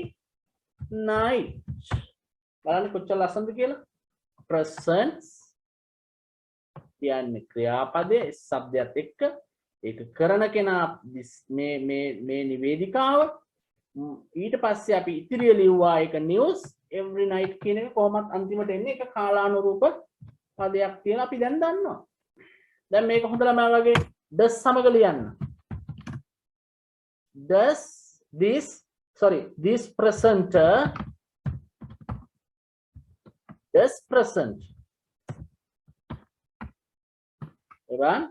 night බලන්න කොච්චර ලස්සනද කියලා presents කියන්නේ ක්‍රියාපදයේ ශබ්දයක් එක්ක ඒක කරන කෙනා මේ නිවේදිකාව ඊට පස්සේ අපි ඉතිරිය ලිව්වා ඒක news every night කියන එක කොහොමත් අන්තිමට එන්නේ ඒක කාලානුරූප පදයක් කියලා අපි දැන් දන්නවා දැන් මේක හොඳට මම වගේ does සමග ලියන්න does this presenter does present එවන්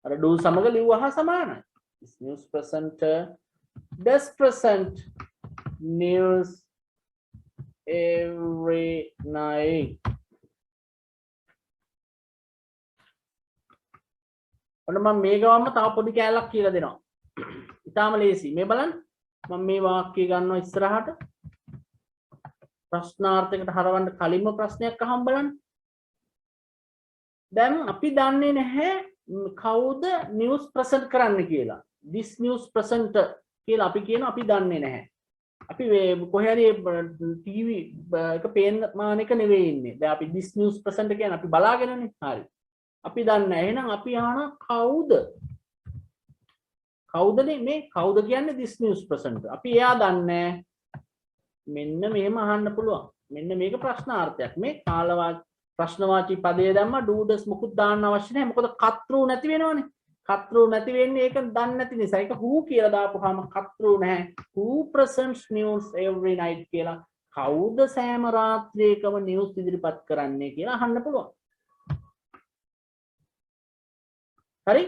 අර do සමග ලිව්වා හා සමානයි this news presenter does present news every night ඔන්න මම මේ ගමන්ම තව පොඩි කෑල්ලක් කියලා දෙනවා ඉතාලම ලේසි මේ බලන්න මම මේ වාක්‍යය ගන්නවා ඉස්සරහට ප්‍රශ්නාර්ථයකට හරවන්න කලින්ම ප්‍රශ්නයක් අහන්න බලන්න දැන් අපි දන්නේ නැහැ කවුද නිවුස් ප්‍රසන්ට් කරන්න කියලා this news presenter කියලා අපි කියන අපි දන්නේ නැහැ අපි කොහේ හරි ටීවී එක පේන මානක නෙවෙයි ඉන්නේ දැන් අපි this news presenter කියන්නේ අපි බලාගෙනනේ හරි අපි දන්නේ නැහැ එහෙනම් අපි අහන කවුදනේ මේ කවුද කියන්නේ this news presenter අපි එයා දන්නේ මෙන්න මෙහෙම අහන්න පුළුවන් මෙන්න මේක ප්‍රශ්නාර්ථයක් මේ කාලවාචී ප්‍රශ්නවාචී පදයේ දැම්ම do does මොකුත් දාන්න අවශ්‍ය නැහැ මොකද කතෘ නැති වෙනවනේ කතෘ නැති වෙන්නේ ඒක දන්නේ නැති නිසා ඒක who කියලා දාපුවාම කතෘ නැහැ who presents news every night කියලා කවුද සෑම රාත්‍රියකම නිවුස් ඉදිරිපත් කරන්නේ කියලා අහන්න පුළුවන් හරි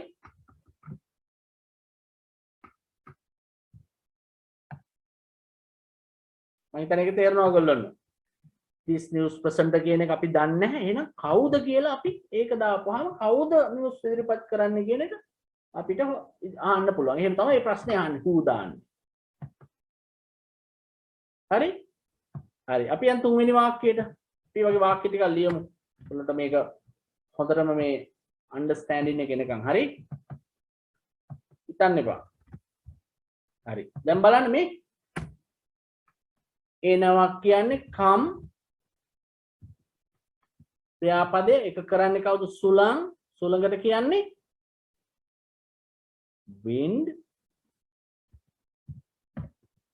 මම හිතන්නේ ඒක තේරෙනවා ඔයගොල්ලන්ට this news presenter කියන එක අපි දන්නේ නැහැ එහෙනම් කවුද කියලා අපි ඒක දාපුවාම කවුද නිවුස් ඉදිරිපත් කරන්නේ කියන එක අපිට අහන්න පුළුවන් එහෙනම් තමයි මේ ප්‍රශ්නේ අහන්නේ who දාන්නේ හරි හරි අපි යන් තුන්වෙනි වාක්‍යයට අපි වගේ වාක්‍ය ටිකක් ලියමු ඔයාලට මේක හොඳටම මේ understanding එක එනකන් හරි හිතන්න එපා හරි දැන් බලන්න මේ එනවා කියන්නේ come ක්‍රියාපදේ එක කරන්නේ කවුද සුළං සුළඟට කියන්නේ wind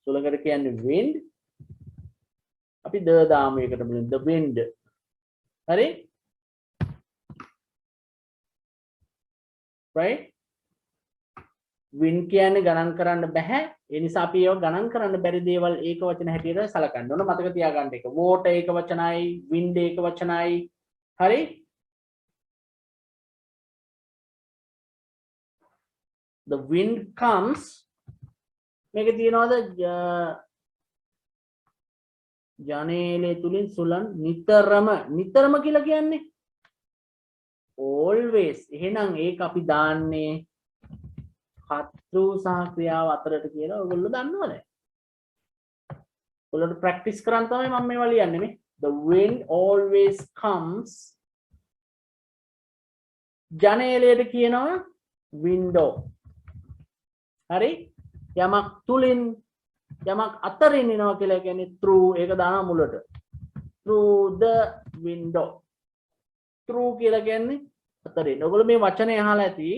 සුළඟට කියන්නේ wind අපි ද දාමු එකට බලන්න the wind හරි right wind කියන්නේ ගණන් කරන්න බෑ ඒ නිසා අපි ඒව ගණන් කරන්න බැරි දේවල් ඒක වචන හැටියට සලකන්න ඕන මතක තියාගන්න එක water ඒක වචනයි wind ඒක වචනයි හරි the wind comes මේක තියනවාද ජනේලේ තුලින් සුළං නිතරම කියලා කියන්නේ always එහෙනම් ඒක අපි දාන්නේ කතෘ සහ ක්‍රියාව අතරට කියලා ඔයගොල්ලෝ දන්නවද ඔයගොල්ලෝ ප්‍රැක්ටිස් කරන් තමයි මම මේවා ලියන්නේ මේ the wind always comes ජනේලයට කියනවා window හරි යමක් තුලින් යමක් අතරින් එනවා කියලා කියන්නේ through ඒක දානවා මුලට through the window through කියලා කියන්නේ අතරින් ඔයගොල්ලෝ මේ වචනේ අහලා ඇති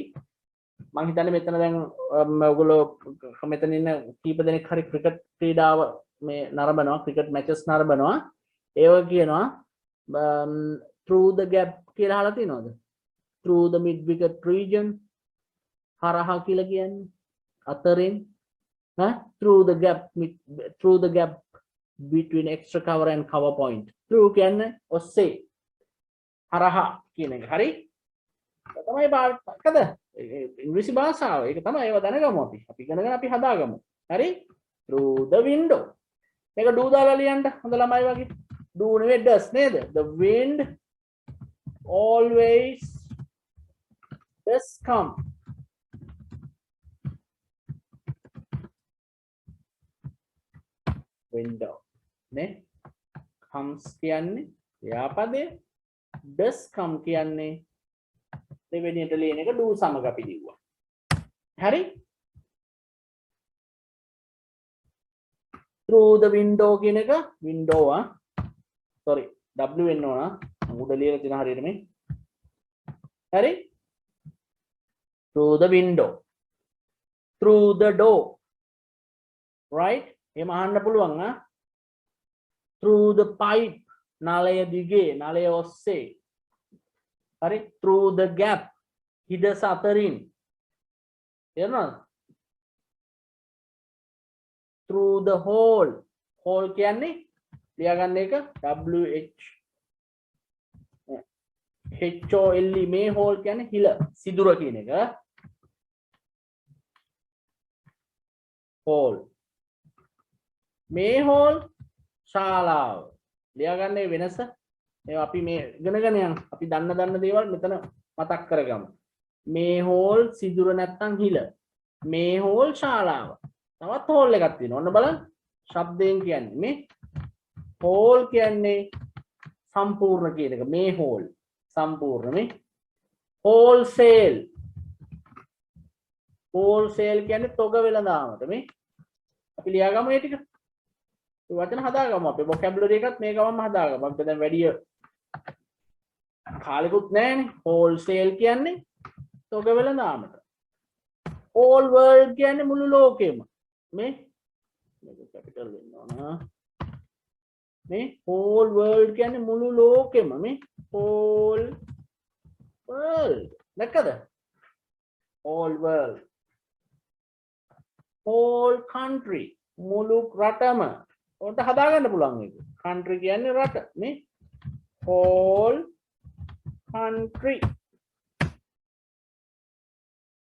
මම හිතන්නේ මෙතන දැන් ඔයගොල්ලෝ මෙතන ඉන්න කීප දෙනෙක් හරි ක්‍රිකට් ක්‍රීඩාව මේ නරඹනවා ක්‍රිකට් මැචස් නරඹනවා ඒව කියනවා through the gap කියලා අහලා තියෙනවද through the mid wicket region හරහා කියලා කියන්නේ අතරින් through the gap between extra cover and cover point. through කියන්නේ ඔස්සේ හරහා කියන එක. හරි? තමයි මොකද? ඉංග්‍රීසි භාෂාව. ඒක තමයි ඒව දැනගමු අපි. අපි ඉගෙනගෙන අපි හදාගමු. හරි? through the window. මේක do දාලා ලියන්න. හොඳ ළමයි වගේ. do නෙවෙයි does නේද? The wind always does come. window නේ comes කියන්නේ ක්‍රියාපදය does come කියන්නේ දෙවෙනියට ලියන එක do සමග අපි ලිව්වා. හරි? through the window කියන එක window sorry w වෙන්න ඕන. උඩ ලියලා තියෙන හරියට මේ. හරි? through the window. through the door. right? එහෙම අහන්න පුළුවන් through the pipe නාලය දිගේ නාලය ඔස්සේ. හරි? through the gap හිඩස අතරින්. තේරුණාද? through the hole. hole කියන්නේ ලියාගන්න එක HOLE මේ hole කියන්නේ හිල සිදුර කියන එක. hole මේ hole ශාලාව ලියාගන්නේ වෙනස. ඒවා අපි මේ ඉගෙනගෙන යන අපි දන්න දේවල් මෙතන මතක් කරගමු. මේ hole සිදුර නැත්තම් හිල. මේ hole ශාලාව. තවත් hole එකක් තියෙනවා. ඔන්න බලන්න. ශබ්දයෙන් කියන්නේ මේ hole කියන්නේ සම්පූර්ණ කියන එක. මේ hole සම්පූර්ණ මේ wholesale. wholesale කියන්නේ තොග වෙළඳාමට මේ අපි ලියාගමු මේ ටික. ඒ වචන හදාගමු අපේ vocabulary එකත් මේ ගමන්ම හදාගමු. අපිට දැන් වැඩි කාලෙකුත් නැහැනේ. wholesale කියන්නේ තොග වෙළඳාමට. all world කියන්නේ මුළු ලෝකෙම. මේ මේක කැපිටල් වෙන්න ඕන. මේ whole world කියන්නේ මුළු ලෝකෙම මේ whole world. දැක්කද? all world. whole country මුළු රටම. ඔන්ට හදාගන්න පුළුවන් මේක. country කියන්නේ රට. මේ whole country.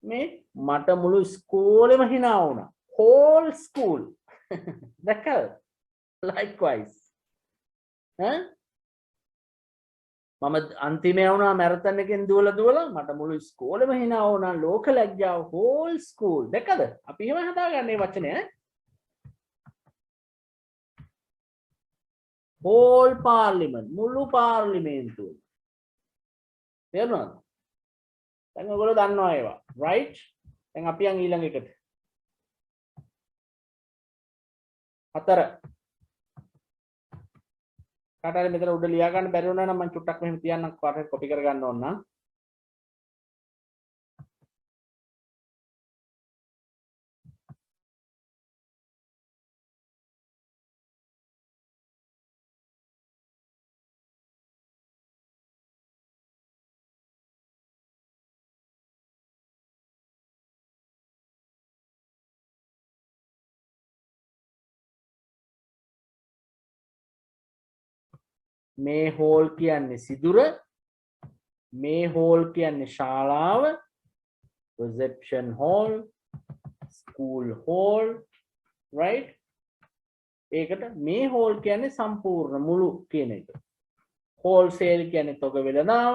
මේ මට මුළු ස්කෝලෙම hina වුණා. whole school. දැක්කද? likewise. මම අන්තිමේ වුණා මැරතන් එකෙන් දුවලා මට මුළු ස්කෝලෙම hina වුණා. ලෝක ලැජ්ජාව whole school. දැක්කද? අපි එහෙම හදාගන්න මේ වචනය. whole parliament මුළු පාර්ලිමේන්තුව. තේරුණාද? දැන් ඔයගොල්ලෝ දන්නවා ඒවා. right? දැන් අපි යන් ඊළඟ එකට. 4 කාටරි මෙතන උඩ ලියා ගන්න බැරි වුණා නම් මම චුට්ටක් මෙහෙම තියන්නම් කාටරි කොපි කර ගන්න ඕන නම්. මේ hall කියන්නේ සිදුර. මේ hall කියන්නේ ශාලාව. reception hall, school hall, right? ඒකට මේ hall කියන්නේ සම්පූර්ණ මුළු කියන එක. wholesale කියන්නේ තොග වෙළඳාම.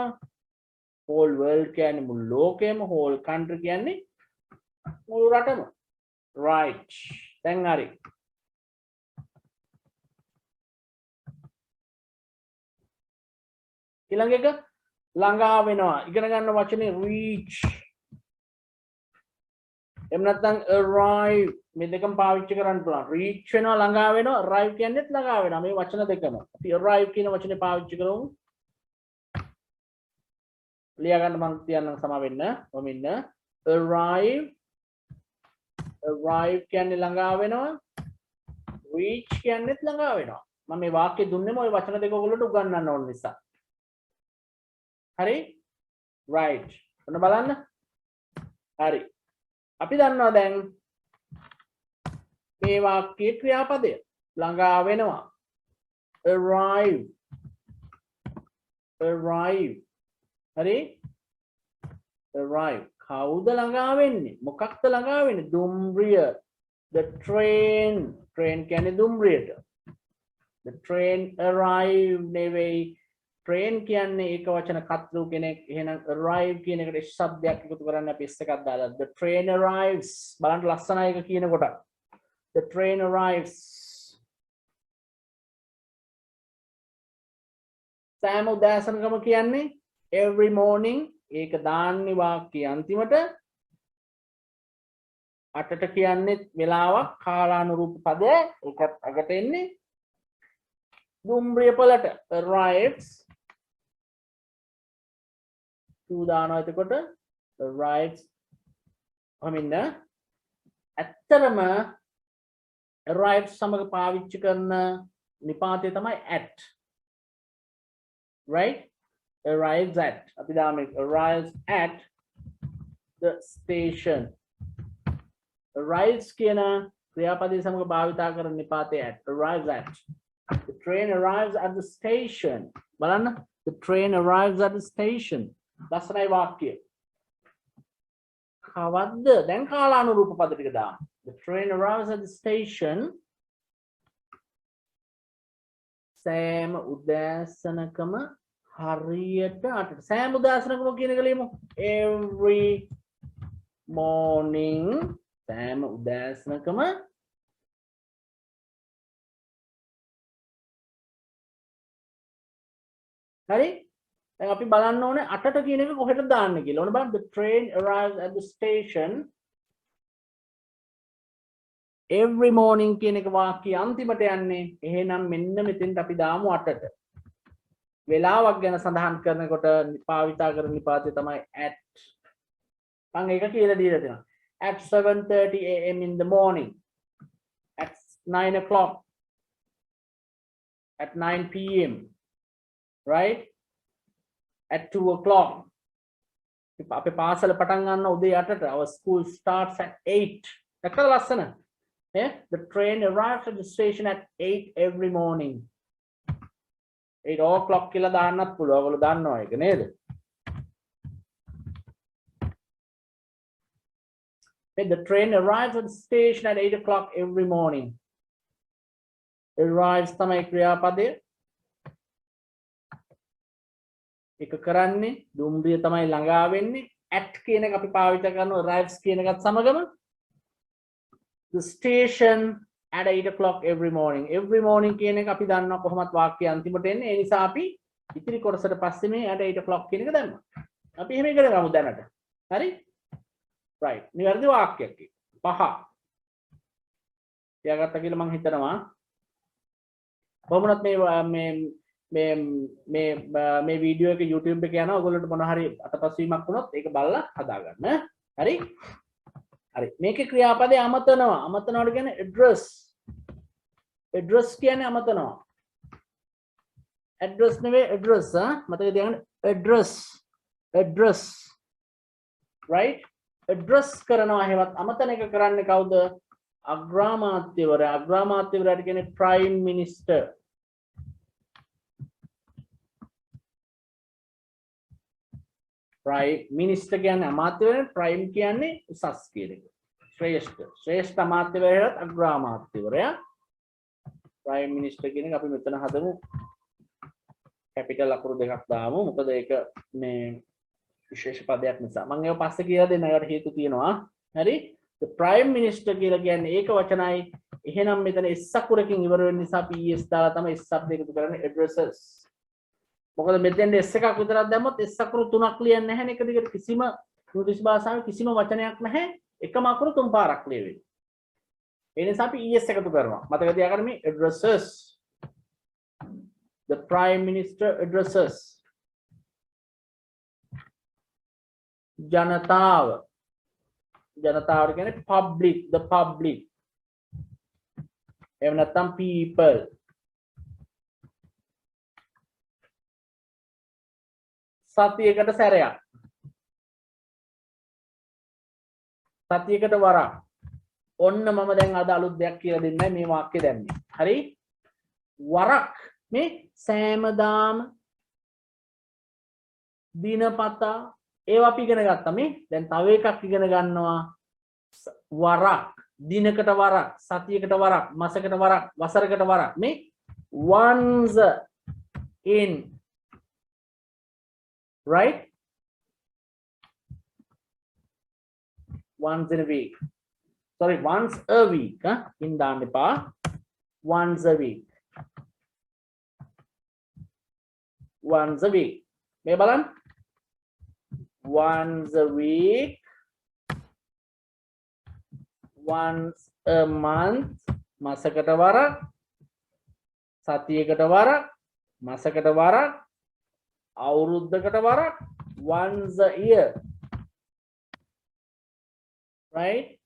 whole world කියන්නේ මුළු ලෝකෙම. whole country කියන්නේ මුළු රටම. right. දැන් හරි. ඊළඟ එක ළඟා වෙනවා. ඉගෙන ගන්න වචනේ reach. එහෙම නැත්නම් arrive මේ දෙකම පාවිච්චි කරන්න පුළුවන්. reach වෙනවා ළඟා වෙනවා. arrive කියන්නේත් ළඟා වෙනවා. මේ වචන දෙකම. අපි arrive කියන වචනේ පාවිච්චි කරමු. ලියා ගන්න මම කියන්නම් සම වෙන්න. ඔම ඉන්න. arrive කියන්නේ ළඟා වෙනවා. reach කියන්නේත් ළඟා වෙනවා. මම මේ වාක්‍ය දුන්නෙම ওই වචන දෙක ඔයගොල්ලන්ට උගන්වන්න ඕන නිසා. හරි? right. ඔන්න බලන්න. හරි. අපි දන්නවා දැන් මේ වාක්‍යයේ ක්‍රියාපදය ළඟා වෙනවා. arrive හරි arrive කවුද ළඟා වෙන්නේ මොකක්ද ළඟා වෙන්නේ දුම්රිය the train කියන්නේ දුම්රියට the train arrive නෙවෙයි train කියන්නේ ඒක වචන කර්තෘ කෙනෙක් එහෙනම් arrive කියන එකට ශබ්දයක් එකතු කරන්න අපි s එකක් දාලා the train arrives බලන්න ලස්සනයි එක කියනකොට the train arrives සෑම උදෑසනකම කියන්නේ every morning ඒක දාන්නේ වාක්‍ය අන්තිමට අටට කියන්නේ වෙලාවක් කාලානුරූප පද ඒකත් අගට එන්නේ දුම්රිය පළට arrives to දානවා එතකොට arrives අමින්න ඇත්තරම arrives සමග පාවිච්චි කරන නිපාතය තමයි at right arrives at අපි දාමු arrives at the station arrives කියන ක්‍රියාපදයේ සමග භාවිතා කරන නිපාතය at arrives at the train arrives at the station බලන්න the train arrives at the station ලස්සනයි වාක්‍යය කවද්ද දැන් කාලානුරූප පද ටික දාන්න the train arrives at the station සෑම උදෑසනකම හරියට අටට සෑම උදෑසනකම කියන එක ලියමු every morning සෑම උදෑසනකම හරි දැන් අපි බලන්න ඕනේ අටට කියන එක කොහෙටද දාන්න කියලා. ඕන බලන්න the train arrives at the station every morning කියන එක වාක්‍ය අන්තිමට යන්නේ. එහෙනම් මෙන්න මෙතෙන්ට අපි දාමු අටට. වෙලාවක් ගැන සඳහන් කරනකොට භාවිතා කරන නිපාතය තමයි at. මම ඒක කියලා දීලා තියෙනවා. At 7:30 a.m. in the morning. At 9 o'clock. At 9 p.m. right? At 2 o'clock. අපේ පාසල පටන් ගන්න උදේ 8ට. Our school starts at 8. දැක්කද ලස්සන? The train arrives at the station at 8 every morning. 8 o'clock කියලා දාන්නත් පුළුවන්. ඔයගොල්ලෝ දන්නවා ඒක නේද? The train arrives at the station at 8 o'clock every morning. Arrives තමයි ක්‍රියාපදය. එක කරන්නේ දුම්රිය තමයි ළඟා වෙන්නේ. At කියන එක අපි පාවිච්චි කරනවා arrives කියන එකත් සමගම. The station at 8 o'clock every morning. Every morning කියන එක අපි දන්නවා කොහොමත් වාක්‍ය අන්තිමට එන්නේ. ඒ නිසා අපි ඉතිරි කොටසට පස්සේ මේ at 8 o'clock කියන එක දැම්මා. අපි එහෙම ඉගෙන ගමු දැනට. හරි? right. නිවැරදි වාක්‍යයක්. පහ. තියාගත්තා කියලා මම හිතනවා. කොහොමවත් මේ වීඩියෝ එක YouTube එකේ යනවා. ඔයගොල්ලන්ට මොන හරි අතපසුවීමක් වුණොත් ඒක බලලා හදා ගන්න. හරි? හරි මේකේ ක්‍රියාපදේ අමතනවා අමතනවාට කියන්නේ address කියන්නේ අමතනවා address නෙවෙයි address මතක තියාගන්න address right address කරනවා එහෙමත් අමතන එක කරන්නේ කවුද අග්‍රාමාත්‍යවරයාට කියන්නේ prime minister prime minister කියන්නේ අමාත්‍යවරයා prime කියන්නේ උසස් කියන එක ශ්‍රේෂ්ඨ අමාත්‍යවරයාට අග්‍රාමාත්‍යවරයා prime minister කියන එක අපි මෙතන හදමු capital අකුරු දෙකක් දාමු මොකද ඒක මේ විශේෂ පදයක් නිසා මම ඒක පස්සේ කියලා දෙන්න ඒකට හේතු තියෙනවා හරි the prime minister කියලා කියන්නේ ඒක වචනයි එහෙනම් මෙතන s අකුරකින් ඉවර වෙන නිසා අපි es දාලා තමයි s શબ્ද එකතු කරන්නේ addresses මොකද මෙතෙන් s එකක් විතරක් දැම්මොත් s අකුරු තුනක් ලියන්නේ නැහැ නේ එක දිගට කිසිම ඉංග්‍රීසි භාෂාවේ කිසිම වචනයක් නැහැ එකම අකුරු තුන් පාරක් ලියවෙන්නේ ඒ නිසා අපි es එකතු කරනවා මතක තියාගන්න මේ addresses the prime minister addresses ජනතාව කියන්නේ public the public එහෙම නැත්නම් people සතියකට සැරයක් සතියකට වරක්. ඔන්න මම දැන් අද අලුත් දෙයක් කියලා දෙන්නයි මේ වාක්‍ය දැම්මේ. හරි? වරක් මේ සෑමදාම දිනපතා ඒවා අපි ඉගෙන ගත්තා මේ. දැන් තව එකක් ඉගෙන ගන්නවා. වරක් දිනකට වරක්, සතියකට වරක්, මාසයකට වරක්, වසරකට වරක් මේ once in, right? Once in a week. Sorry, once a week. In දාන්න එපා. Once a week. Once a week. මේ බලන්න. Once a week. Once a month. මාසයකට වරක්. සතියකට වරක්. මාසයකට වරක්. අවුරුද්දකට වරක්. Once a year. Right?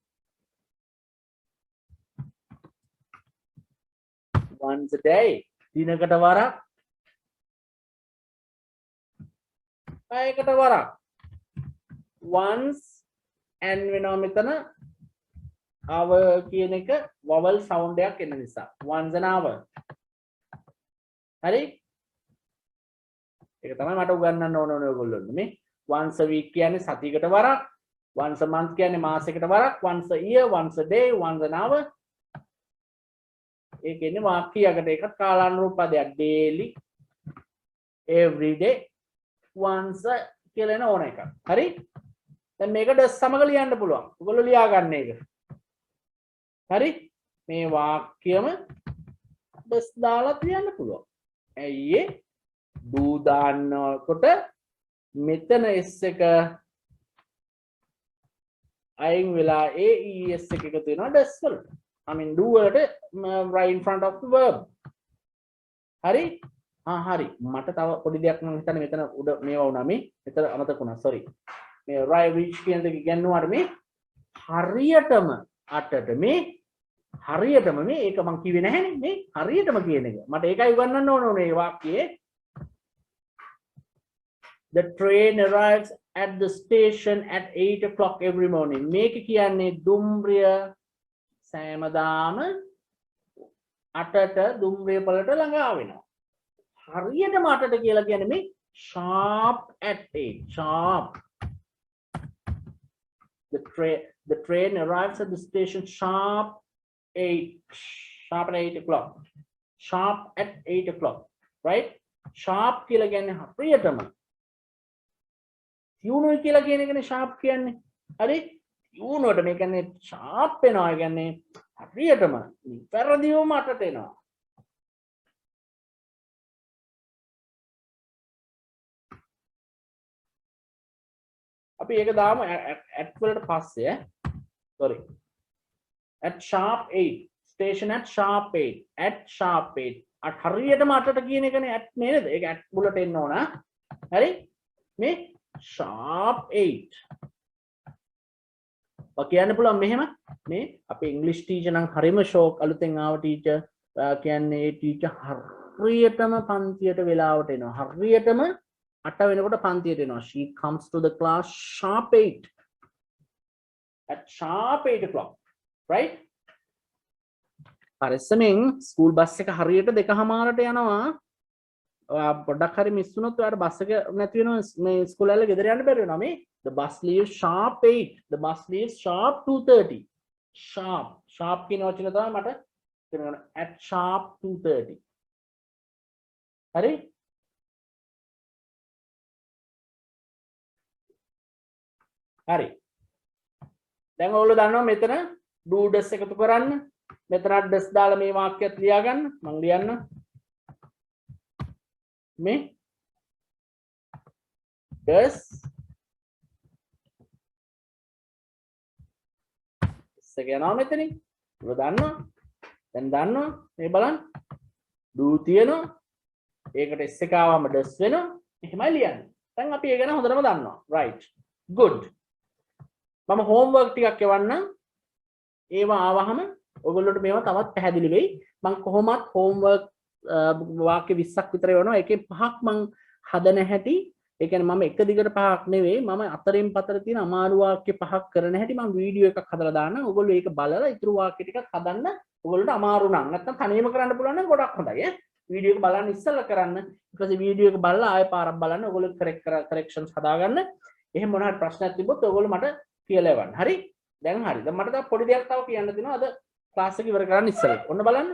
Once a day. දිනකට වරක්. පැයකට වරක්. Once and වෙනවා මෙතන hour කියන එක vowel sound එකක් එන නිසා. Once an hour. හරි? ඒක තමයි මට උගන්වන්න ඕන ඔයගොල්ලොන්ට මේ. Once a week කියන්නේ සතියකට වරක්. Once a month කියන්නේ මාසයකට වරක්. Once a year, once a day, once an hour. ඒ කියන්නේ වාක්‍යයකට එකක් කාලානුරූප පදයක්. Daily, every day, once කියලා එන ඕන එකක්. හරි? දැන් මේක ඩස් සමග ලියන්න පුළුවන්. ඔයගොල්ලෝ ලියා ගන්න එක. හරි? මේ වාක්‍යම ඩස් දාලා ලියන්න පුළුවන්. ඇයි ඒ? do දාන්නකොට මෙතන s එක අයින් වෙලා es එක එකතු වෙනවා ඩස් වලට. I mean do වලට right in front of the verb. හරි? හරි. මට තව පොඩි දෙයක් මම හිතන්නේ මෙතන උඩ මේවා වුණා මේ. මෙතන අමතක වුණා. sorry. මේ right reach කියන එක ගන්නවාට මේ හරියටම අටට මේ හරියටම මේ ඒක මම කිව්වේ නැහැනේ මේ හරියටම කියන එක. මට ඒකයි උගන්වන්න ඕන මේ වාක්‍යයේ. The train arrives at the station at 8 o'clock every morning. මේක කියන්නේ දුම්රිය සෑමදාම 8ට දුම්රිය පළට ළඟා වෙනවා. හරියටම 8ට කියලා කියන්නේ මේ sharp at 8. Sharp. The train arrives at the station sharp 8. Sharp at 8 o'clock. Sharp at 8 o'clock. Right? Sharp කියලා කියන්නේ හරියටම. Tune කියලා කියන එකනේ sharp කියන්නේ. හරි? tune වලට මේ කියන්නේ sharp වෙනවා කියන්නේ හරියටම වැරදිවම 8ට එනවා. අපි ඒක දාමු at වලට පස්සේ sorry at sharp 8 station at sharp 8 at sharp 8 at හරියටම 8ට කියන එකනේ at නේද? ඒක at වලට එන්න ඕන. හරි? මේ sharp 8 ඔය කියන්න පුළුවන් මෙහෙම මේ අපේ ඉංග්‍රීසි ටීචර් නම් හරිම ෂෝක් අලුතෙන් ආව ටීචර් කියන්නේ ඒ ටීචර් හරියටම පන්තියට වෙලාවට එනවා. හරියටම 8 වෙනකොට පන්තියට එනවා. She comes to the class sharp 8. At sharp 8 o'clock. Right? පරිස්සමෙන් ස්කූල් බස් එක හරියට 2:00ට යනවා. පොඩ්ඩක් හරි මිස් වුණොත් ඔයාලට බස් එක නැති වෙනවා මේ ස්කූල් වල ගෙදර යන්න බැරි වෙනවා මේ. The bus leaves sharp 8. The bus leaves sharp 2:30. Sharp. Sharp කියන වචනේ තමයි මට තේරෙන්නේ. At sharp 2:30. හරි? හරි. දැන් ඔයගොල්ලෝ දන්නවා මෙතන do does එකතු කරන්න. මෙතන does දාලා මේ වාක්‍යයත් ලියා ගන්න. මම ලියන්න. මේ does එක යනවා මෙතනින්. ඔයගොල්ලෝ දන්නවා. දැන් දන්නවා මේ බලන්න. do තියෙනවා. ඒකට s එක ආවම does වෙනවා. එහෙමයි ලියන්නේ. දැන් අපි ඒක ගැන හොඳටම දන්නවා. right. good. මම homework ටිකක් එවන්නම්. ඒවා ආවහම ඔයගොල්ලෝට මේවා තවත් පැහැදිලි වෙයි. මම කොහොමත් homework වාක්‍ය 20ක් විතර එවනවා. ඒකේ 5ක් මම හදන හැටි ඒ කියන්නේ මම එක දිගට පහක් නෙවෙයි මම අතරින් පතර තියෙන අමාරු වාක්‍ය පහක් කරන හැටි මම වීඩියෝ එකක් හදලා දාන්නම්. ඔයගොල්ලෝ ඒක බලලා ඊටු වාක්‍ය ටිකක් හදන්න. ඔයගොල්ලන්ට අමාරු නම් නැත්නම් තනියම කරන්න පුළුවන් නම් ගොඩක් හොඳයි ඈ. වීඩියෝ එක බලන්න ඉස්සෙල්ලා කරන්න. ඊට පස්සේ වීඩියෝ එක බලලා ආයෙ පාරක් බලන්න. ඔයගොල්ලෝ කරෙක්ෂන්ස් හදාගන්න. එහෙම මොන හරි ප්‍රශ්නයක් තිබ්බොත් ඔයගොල්ලෝ මට කියලා එවන්න. හරි? දැන් හරි. දැන් මට තව පොඩි දෙයක් තව කියන්න තියෙනවා අද ක්ලාස් එක ඉවර කරන්න ඉස්සෙල්ලා. ඔන්න බලන්න.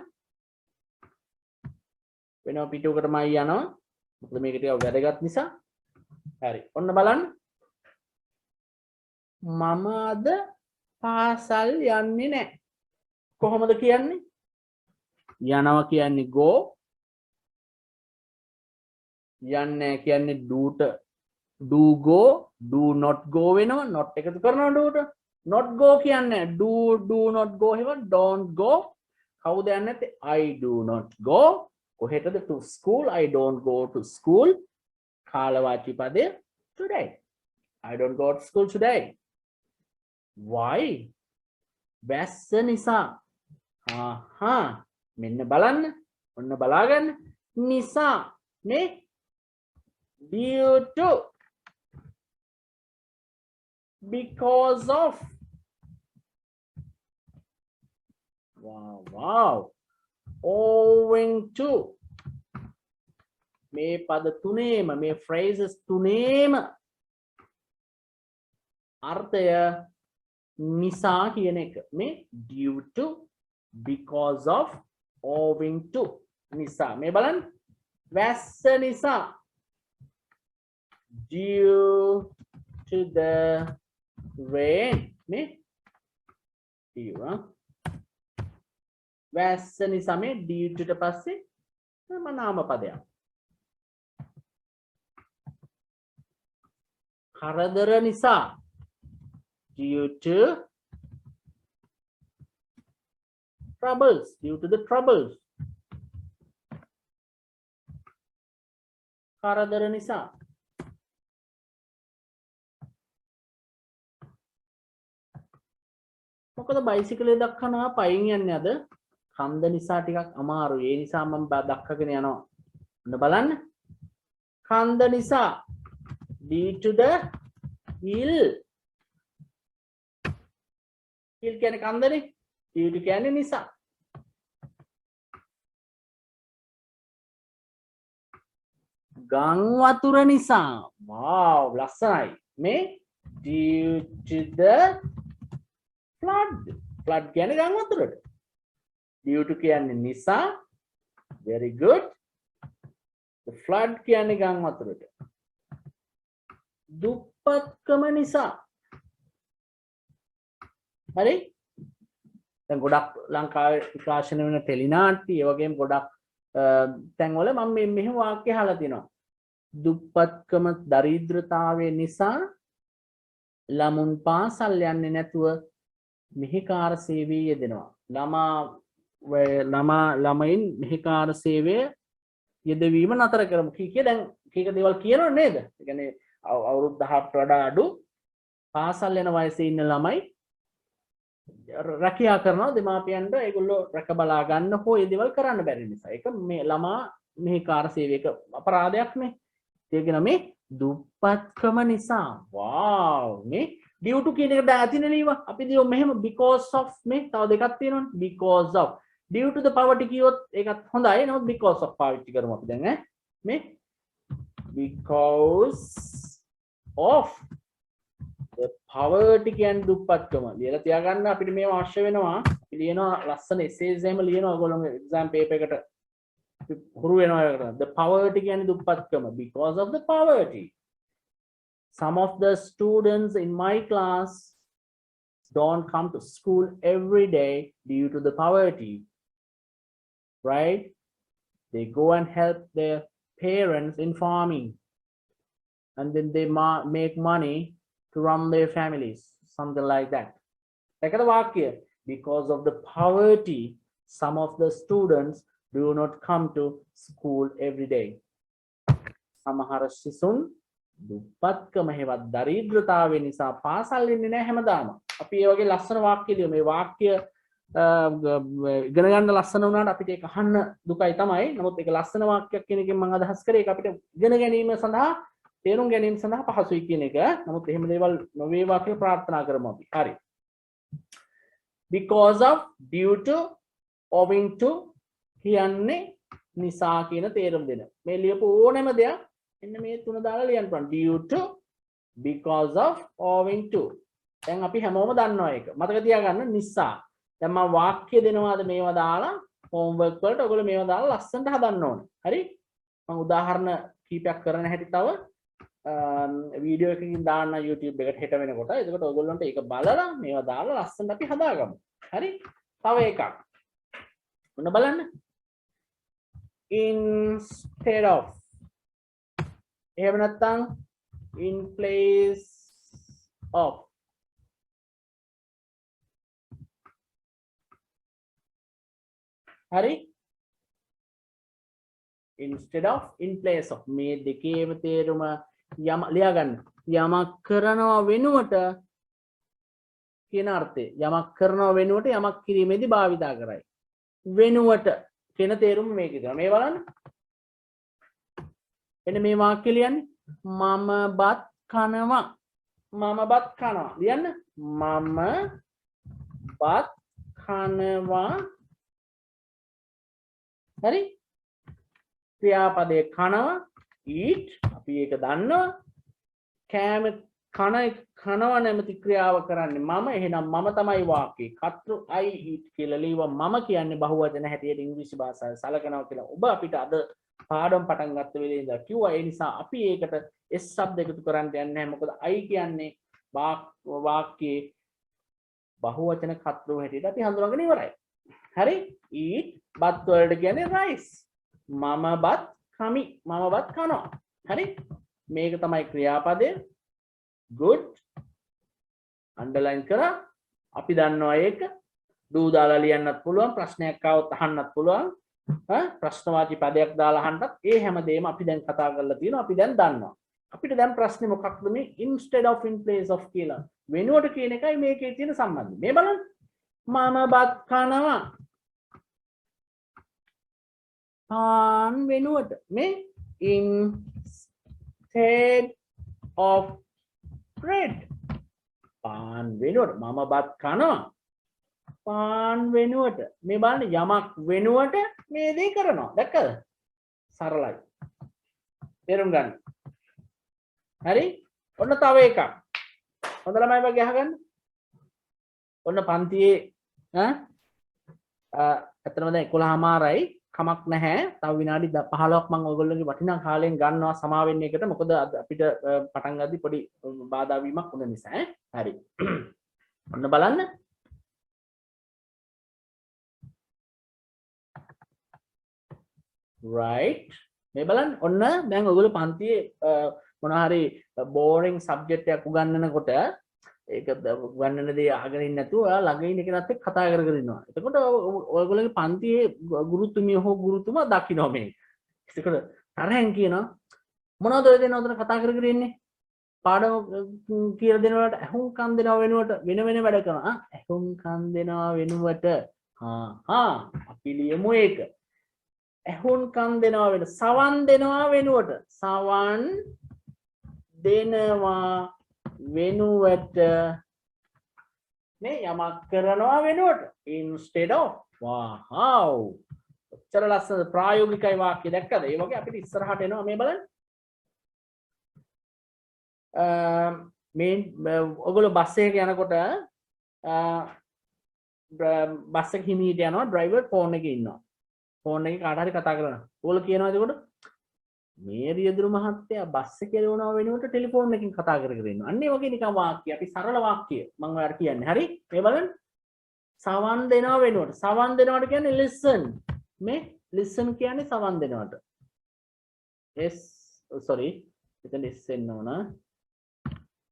වෙනම පිටුවකටමයි යනවා. මොකද මේක ටිකක් වැදගත් නිසා. හරි. ඔන්න බලන්න. මම අද පාසල් යන්නේ නැහැ. කොහොමද කියන්නේ? යනවා කියන්නේ go. යන්නේ කියන්නේ do go, do not go වෙනවා. not එකතු කරනවා do ට. not go කියන්නේ do not go එහෙම don't go. කවුද යන්නේ නැත්තේ? I do not go. කොහෙටද? to school. I don't go to school. කාලවාචී පදය today. I don't go to school today. Why? වැස්ස නිසා. මෙන්න බලන්න. ඔන්න බලාගන්න. නිසා මේ due to, because of. Wow. Owing to. මේ පද තුනේම මේ phrases තුනේම අර්ථය නිසා කියන එක. මේ due to, because of, owing to. නිසා මේ බලන්න. වැස්ස නිසා. Due to the rain. මේ වැස්ස නිසා මේ due to ට පස්සේ නාම පදයක්. කරදර නිසා. Due to troubles. Due to the troubles. කරදර නිසා. මොකද බයිසිකලේ දක්වනවා පයින් යන්නේ අද කන්ද නිසා ටිකක් අමාරුයි. ඒ නිසා මම දක්වගෙන යනවා. ඔන්න බලන්න. කන්ද නිසා. Due to the hill. hill කියන්නේ කන්දනේ. due to කියන්නේ නිසා. ගම් වතුර නිසා. wow ලස්සනයි. මේ due to the flood. flood කියන්නේ ගම් වතුරට. due to කියන්නේ නිසා. very good. the flood කියන්නේ ගම් වතුරට. දුප්පත්කම නිසා. හරි? දැන් ගොඩක් ලංකාවේ විකාශන වෙන ටෙලිනාට්‍ය ඒ වගේම ගොඩක් තැන්වල මම මෙහෙම වාක්‍ය අහලා තිනවා. දුප්පත්කම දරිද්‍රතාවය නිසා ළමුන් පාසල් යන්නේ නැතුව මෙහෙකාර සේවයේ යෙදෙනවා. ළමයින් මෙහෙකාර සේවය යෙදවීම නතර කරමු. කීකේ දැන් කීක දේවල් කියනව නේද? ඒ කියන්නේ අවුරුදු 10කට වඩා අඩු පාසල් යන වයසේ ඉන්න ළමයි රැකියා කරනවා දෙමාපියන්ට ඒගොල්ලෝ රැක බලා ගන්න හෝ ඒ දේවල් කරන්න බැරි නිසා. ඒක මේ ළමා මෙහෙකාර සේවයක අපරාධයක් නේ. ඒක නමේ දුප්පත්කම නිසා. wow මේ due to කියන එකට ඇතින නේව. අපි දියෝ මෙහෙම because of මේ තව දෙකක් තියෙනවනේ. because of. due to the poverty කියොත් ඒකත් හොඳයි. නමුත් because of පාවිච්චි කරමු අපි දැන් ඈ. මේ because of the poverty කියන්නේ දුප්පත්කම. ලියලා තියාගන්න අපිට මේව අවශ්‍ය වෙනවා. අපි ලියනවා ලස්සන essays එහෙම ලියනවා ඔයගොල්ලෝ exam paper එකට හුරු වෙනවා ඒකට. the poverty කියන්නේ දුප්පත්කම. because of the poverty. Some of the students in my class don't come to school every day due to the poverty. Right? They go and help their parents in farming. And then they make money to run their families, something like that. Like the vakya, because of the poverty, some of the students do not come to school every day. Samahara sisun දුප්පත්කම හේවත් දරිද්‍රතාවය නිසා පාසල් යන්නේ නැහැ හැමදාම. අපි ඒ වගේ ලස්සන වාක්‍ය ලියමු. මේ වාක්‍ය ඉගෙන ගන්න ලස්සන වුණාට අපිට ඒක අහන්න දුකයි තමයි. නමුත් ඒක ලස්සන වාක්‍යයක් කියන එකෙන් මම අදහස් කරේ ඒක අපිට ඉගෙන ගැනීම සඳහා තේරුම් ගැනීම සඳහා පහසුයි කියන එක. නමුත් එහෙම දේවල් නොවේවා කියලා ප්‍රාර්ථනා කරමු අපි. හරි. because of, due to, owing to කියන්නේ නිසා කියන තේරුම් දෙන. මේ ලියපු ඕනෑම දෙයක් එන්න මේ තුන දාලා ලියන්න පුළුවන්. due to, because of, owing to. දැන් අපි හැමෝම දන්නවා ඒක. මතක තියාගන්න නිසා. දැන් මම වාක්‍ය දෙනවාද මේවා දාලා homework වලට ඔයගොල්ලෝ මේවා දාලා ලස්සනට හදන්න ඕනේ. හරි? මම උදාහරණ කීපයක් කරන හැටි තව වීඩියෝ එකකින් දාන්න YouTube එකට හෙට වෙනකොට. එතකොට ඔයගොල්ලන්ට ඒක බලලා මේවා දාලා ලස්සනට අපි හදාගමු. හරි? තව එකක්. මොන බලන්න? instead of. එහෙම නැත්නම් in place of. හරි? instead of, in place of. මේ දෙකේම තේරුම යම ලියා ගන්න. යමක් කරනවා වෙනුවට කියන අර්ථය. යමක් කරනවා වෙනුවට යමක් කිරීමේදී භාවිතා කරයි. වෙනුවට කියන තේරුම මේකේ තියෙනවා. මේ බලන්න. එන්න මේ වාක්‍ය ලියන්නේ. මම බත් කනවා. මම බත් කනවා. ලියන්න. මම බත් කනවා. හරි? ක්‍රියාපදයේ කනවා, eat, අපි ඒක දන්නවා. කෑම කනවා නැමැති ක්‍රියාව කරන්නේ මම. එහෙනම් මම තමයි වාක්‍යයේ කර්තෘ I eat කියලා ලියුවා. මම කියන්නේ බහුවචන හැටියට ඉංග්‍රීසි භාෂාවේ සලකනවා කියලා. ඔබ අපිට අද පාඩම් පටන් ගත්ත වෙලේ ඉඳලා කිව්වා. ඒ නිසා අපි ඒකට s શબ્ද එකතු කරන්න යන්නේ නැහැ. මොකද I කියන්නේ වාක්‍යයේ බහුවචන කර්තෘ හැටියට අපි හඳුනාගෙන ඉවරයි. හරි? eat බත් වලට කියන්නේ rice. මම බත් කමි. මම බත් කනවා. හරි? මේක තමයි ක්‍රියාපදය. good. underline කරා. අපි දන්නවා ඒක. do දාලා ලියන්නත් පුළුවන්. ප්‍රශ්නයක් ආවොත් අහන්නත් පුළුවන්. ප්‍රශ්නවාචී පදයක් දාලා අහන්නත්. ඒ හැමදේම අපි දැන් කතා කරලා තියෙනවා. අපි දැන් දන්නවා. අපිට දැන් ප්‍රශ්නේ මොකක්ද මේ instead of, in place of කියලා. වෙනුවට කියන එකයි මේකේ තියෙන සම්බන්ධය. මේ බලන්න. මම බත් කනවා. පාන් වෙනුවට. මේ instead of bread. පාන් වෙනුවට. මම බත් කනවා. පාන් වෙනුවට. මේ බලන්න යමක් වෙනුවට මේ දේ කරනවා. දැක්කද? සරලයි. තේරුම් ගන්න. හරි? ඔන්න තව එකක්. හොඳ ළමයි වගේ අහගන්න. ඔන්න පන්තියේ ඇත්තටම දැන් 11:00යි. කමක් නැහැ. තව විනාඩි 15ක් මම ඔයගොල්ලෝගේ වටිනා කාලයෙන් ගන්නවා සමා වෙන්න එකට. මොකද අපිට පටන් ගද්දි පොඩි බාධා වීමක් වුණ නිසා. හරි. ඔන්න බලන්න. right. මේ බලන්න. ඔන්න දැන් ඔයගොල්ලෝ පන්තියේ මොනවා හරි boring subject එකක් උගන්වනකොට ඒක උගන්වන දේ අහගෙන ඉන්න නැතුව ඔයා ළඟ ඉන්න කෙනාත් එක්ක කතා කර කර ඉන්නවා. එතකොට ඔයගොල්ලෝගේ පන්තියේ ගුරුතුමිය හෝ ගුරුතුමා දකින්න මේක. එතකොට තරහෙන් කියනවා මොනවද ඔය දෙන උතන කතා කර කර ඉන්නේ? පාඩම කියලා දෙනවට ඇහුම්කන් දෙනව වෙනුවට වෙන වෙන වැඩ කරනවා. ඇහුම්කන් දෙනව වෙනුවට අපි ලියමු ඒක. ඇහුම්කන් දෙනව වෙන සවන් දෙනවා වෙනුවට සවන් දෙනවා වෙනුවට මේ යමක් කරනවා වෙනුවට instead of. wow ඔච්චර ලස්සන ප්‍රායෝගිකයි වාක්‍ය දැක්කද? ඒ වගේ අපිට ඉස්සරහට එනවා. මේ බලන්න. මේ ඔයගොල්ලෝ බස් එකක යනකොට බස් එක හිමීට යනවා. ඩ්‍රයිවර් ෆෝන් එකේ ඉන්නවා. ෆෝන් එකේ කාට හරි කතා කරනවා. ඔයගොල්ලෝ කියනවා එතකොට මේ රියදුරු මහත්තයා බස් එකේ යනවා වෙනුවට ටෙලිෆෝන් එකකින් කතා කර කර ඉන්නවා. අන්න ඒ වගේ නිකන් වාක්‍ය. අපි සරල වාක්‍ය මම ඔයාලට කියන්නේ. හරි? මේ බලන්න. සවන් දෙනවා වෙනුවට. සවන් දෙනවට කියන්නේ listen. මේ listen කියන්නේ සවන් දෙනවට. sorry. එතන listen ඕන.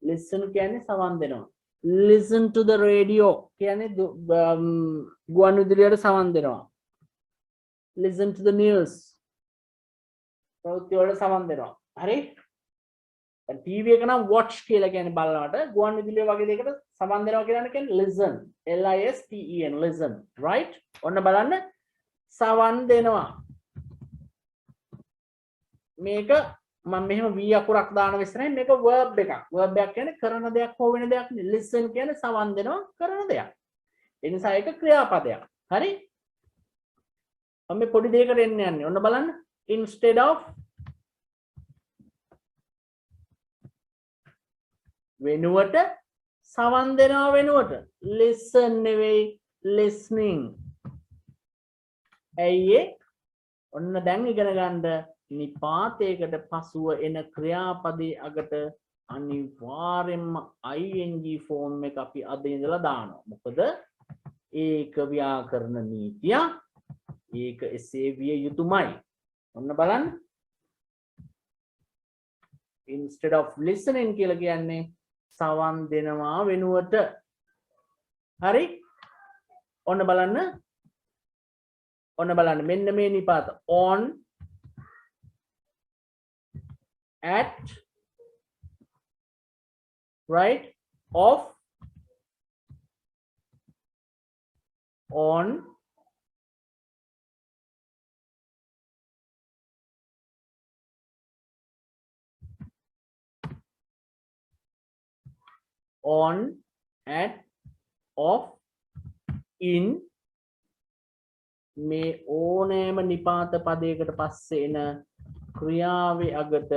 listen කියන්නේ සවන් දෙනවා. listen to the radio කියන්නේ ගුවන් විදුලියට සවන් දෙනවා. listen to the news. ප්‍රවෘත්ති වලට සමන් දෙනවා. හරි? දැන් ටීවී එක නම් watch කියලා කියන්නේ බලනකොට ගුවන් විදුලිය වගේ දෙයකට සමන් දෙනවා කියන්නේ listen. listen listen. right? ඔන්න බලන්න සවන් දෙනවා. මේක මම මෙහෙම v අකුරක් දාන ඉස්සරහින් මේක verb එකක්. verb එකක් කියන්නේ කරන දෙයක් හෝ වෙන දෙයක් නේ. listen කියන්නේ සවන් දෙනවා කරන දෙයක්. ඒ නිසා ඒක ක්‍රියාපදයක්. හරි? මම මේ පොඩි දෙයකට එන්න යන්නේ. ඔන්න බලන්න. instead of වෙනුවට සවන් දෙනවා වෙනුවට listen නෙවෙයි listening. ඇයි ඔන්න දැන් ඉගෙන ගන්න නිපාතයකට පසුව එන ක්‍රියාපදයේ අගට අනිවාර්යෙන්ම ing ෆෝම් එක අපි අද ඉඳලා දානවා. මොකද ඒක ව්‍යාකරණ නීතිය. ඒක එසේ විය යුතුමයි. ඔන්න බලන්න. instead of listening කියලා කියන්නේ සවන් දෙනවා වෙනුවට. හරි? ඔන්න බලන්න. ඔන්න බලන්න මෙන්න මේ නිපාත on at right of on on at of in මේ ඕනෑම නිපාත පදයකට පස්සේ එන ක්‍රියාවේ අගට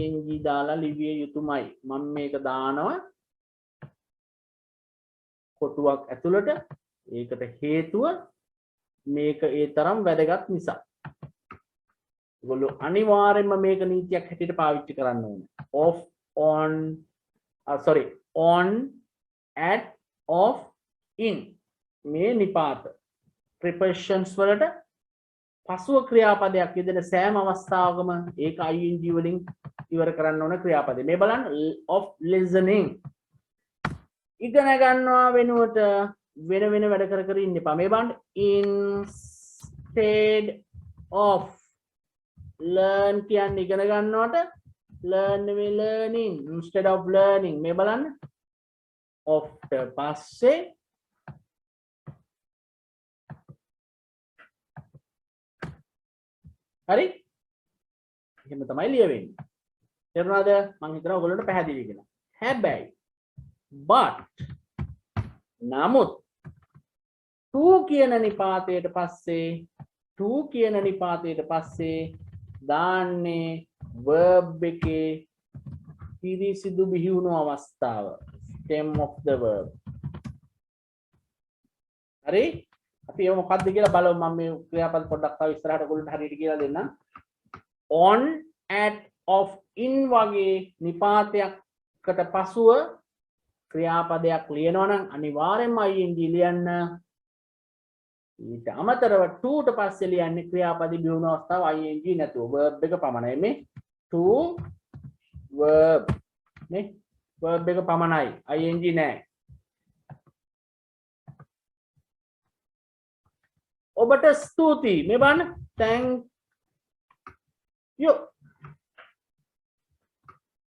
ing දාලා ලිවිය යුතුමයි. මම මේක දානවා කොටුවක් ඇතුළට. ඒකට හේතුව මේක ඒ තරම් වැදගත් නිසා. ඒගොල්ලෝ අනිවාර්යයෙන්ම මේක නීතියක් හැටියට පාවිච්චි කරන්න ඕනේ. off on on at off in මේ නිපාත prepositions වලට පසුව ක්‍රියාපදයක් යෙදෙන සෑම අවස්ථාවකම ඒක ing වලින් ඉවර කරන්න ඕන ක්‍රියාපදේ. මේ බලන්න of listening ඉගෙන ගන්නවා වෙනුවට වෙන වෙන වැඩ කර කර ඉන්න එපා. මේ බලන්න instead of learn කියන්නේ ඉගෙන ගන්නවට learn නෙවෙයි learning. instead of learning මේ බලන්න of පස්සේ හරි? එහෙම තමයි ලියවෙන්නේ. තේරුණාද? මම හිතනවා ඔයගොල්ලන්ට පැහැදිලි කියලා. හැබැයි but නමුත් to කියන නිපාතයට පස්සේ දාන්නේ verb එකේ පිරිසිදු බිහිවුණු අවස්ථාව. stem of the verb. හරි? අපි ඒක මොකක්ද කියලා බලමු. මම මේ ක්‍රියාපද පොඩ්ඩක් තව ඉස්සරහට ඔයගොල්ලන්ට හරියට කියලා දෙන්නම්. on at of in වගේ නිපාතයකට පසුව ක්‍රියාපදයක් ලියනවා නම් අනිවාර්යෙන්ම ing ලියන්න. ඊට අමතරව to ට පස්සේ ලියන්නේ ක්‍රියාපදි බිහුණු අවස්ථාව ing නැතුව verb එක පමණයි. මේ to verb නේ verb එක පමණයි ing නෑ. ඔබට ස්තුතියි. මේ බලන්න thank you.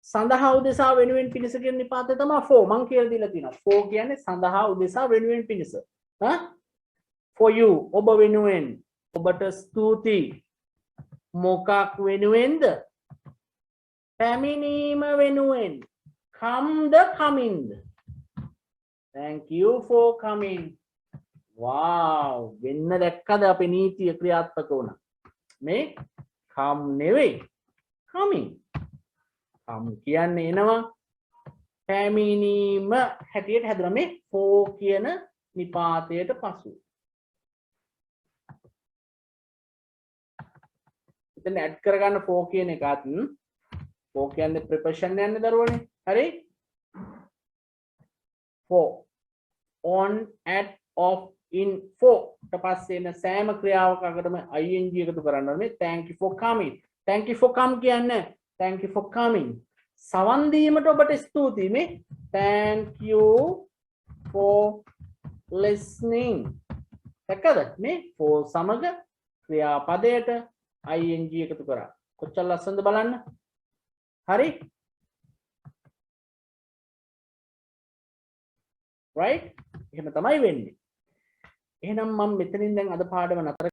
සඳහා උදෙසා වෙනුවෙන් පිණිස කියන නිපාතය තමයි for. මං කියලා දීලා තියෙනවා. for කියන්නේ සඳහා උදෙසා වෙනුවෙන් පිණිස. for you ඔබ වෙනුවෙන්. ඔබට ස්තුතියි. මොකක් වෙනුවෙන්ද? පැමිණීම වෙනුවෙන්. come the coming. thank you for coming. wow වෙන්න දැක්කද අපේ නීතිය ක්‍රියාත්මක වුණා. මේ come නෙවෙයි coming. come කියන්නේ එනවා පැමිණීම හැටියට හැදුනා මේ for කියන නිපාතයට පසු. එතන ඇඩ් කරගන්න for කියන එකත් for කියන්නේ preposition යන්නේ දරුවනේ. හරි? for on at of in for ඊට පස්සේ එන සෑම ක්‍රියාවකටම ing එකතු කරන්න ඕනේ. thank you for coming. thank you for come කියන්නේ thank you for coming. සවන් දීමට ඔබට ස්තුතියි. මේ thank you for listening. දැක්කද? මේ for සමග ක්‍රියාපදයට ing එකතු කරා. කොච්චර ලස්සනද බලන්න. හරි? right? එහෙම තමයි වෙන්නේ. එහෙනම් මම මෙතනින් දැන් අද පාඩම නතර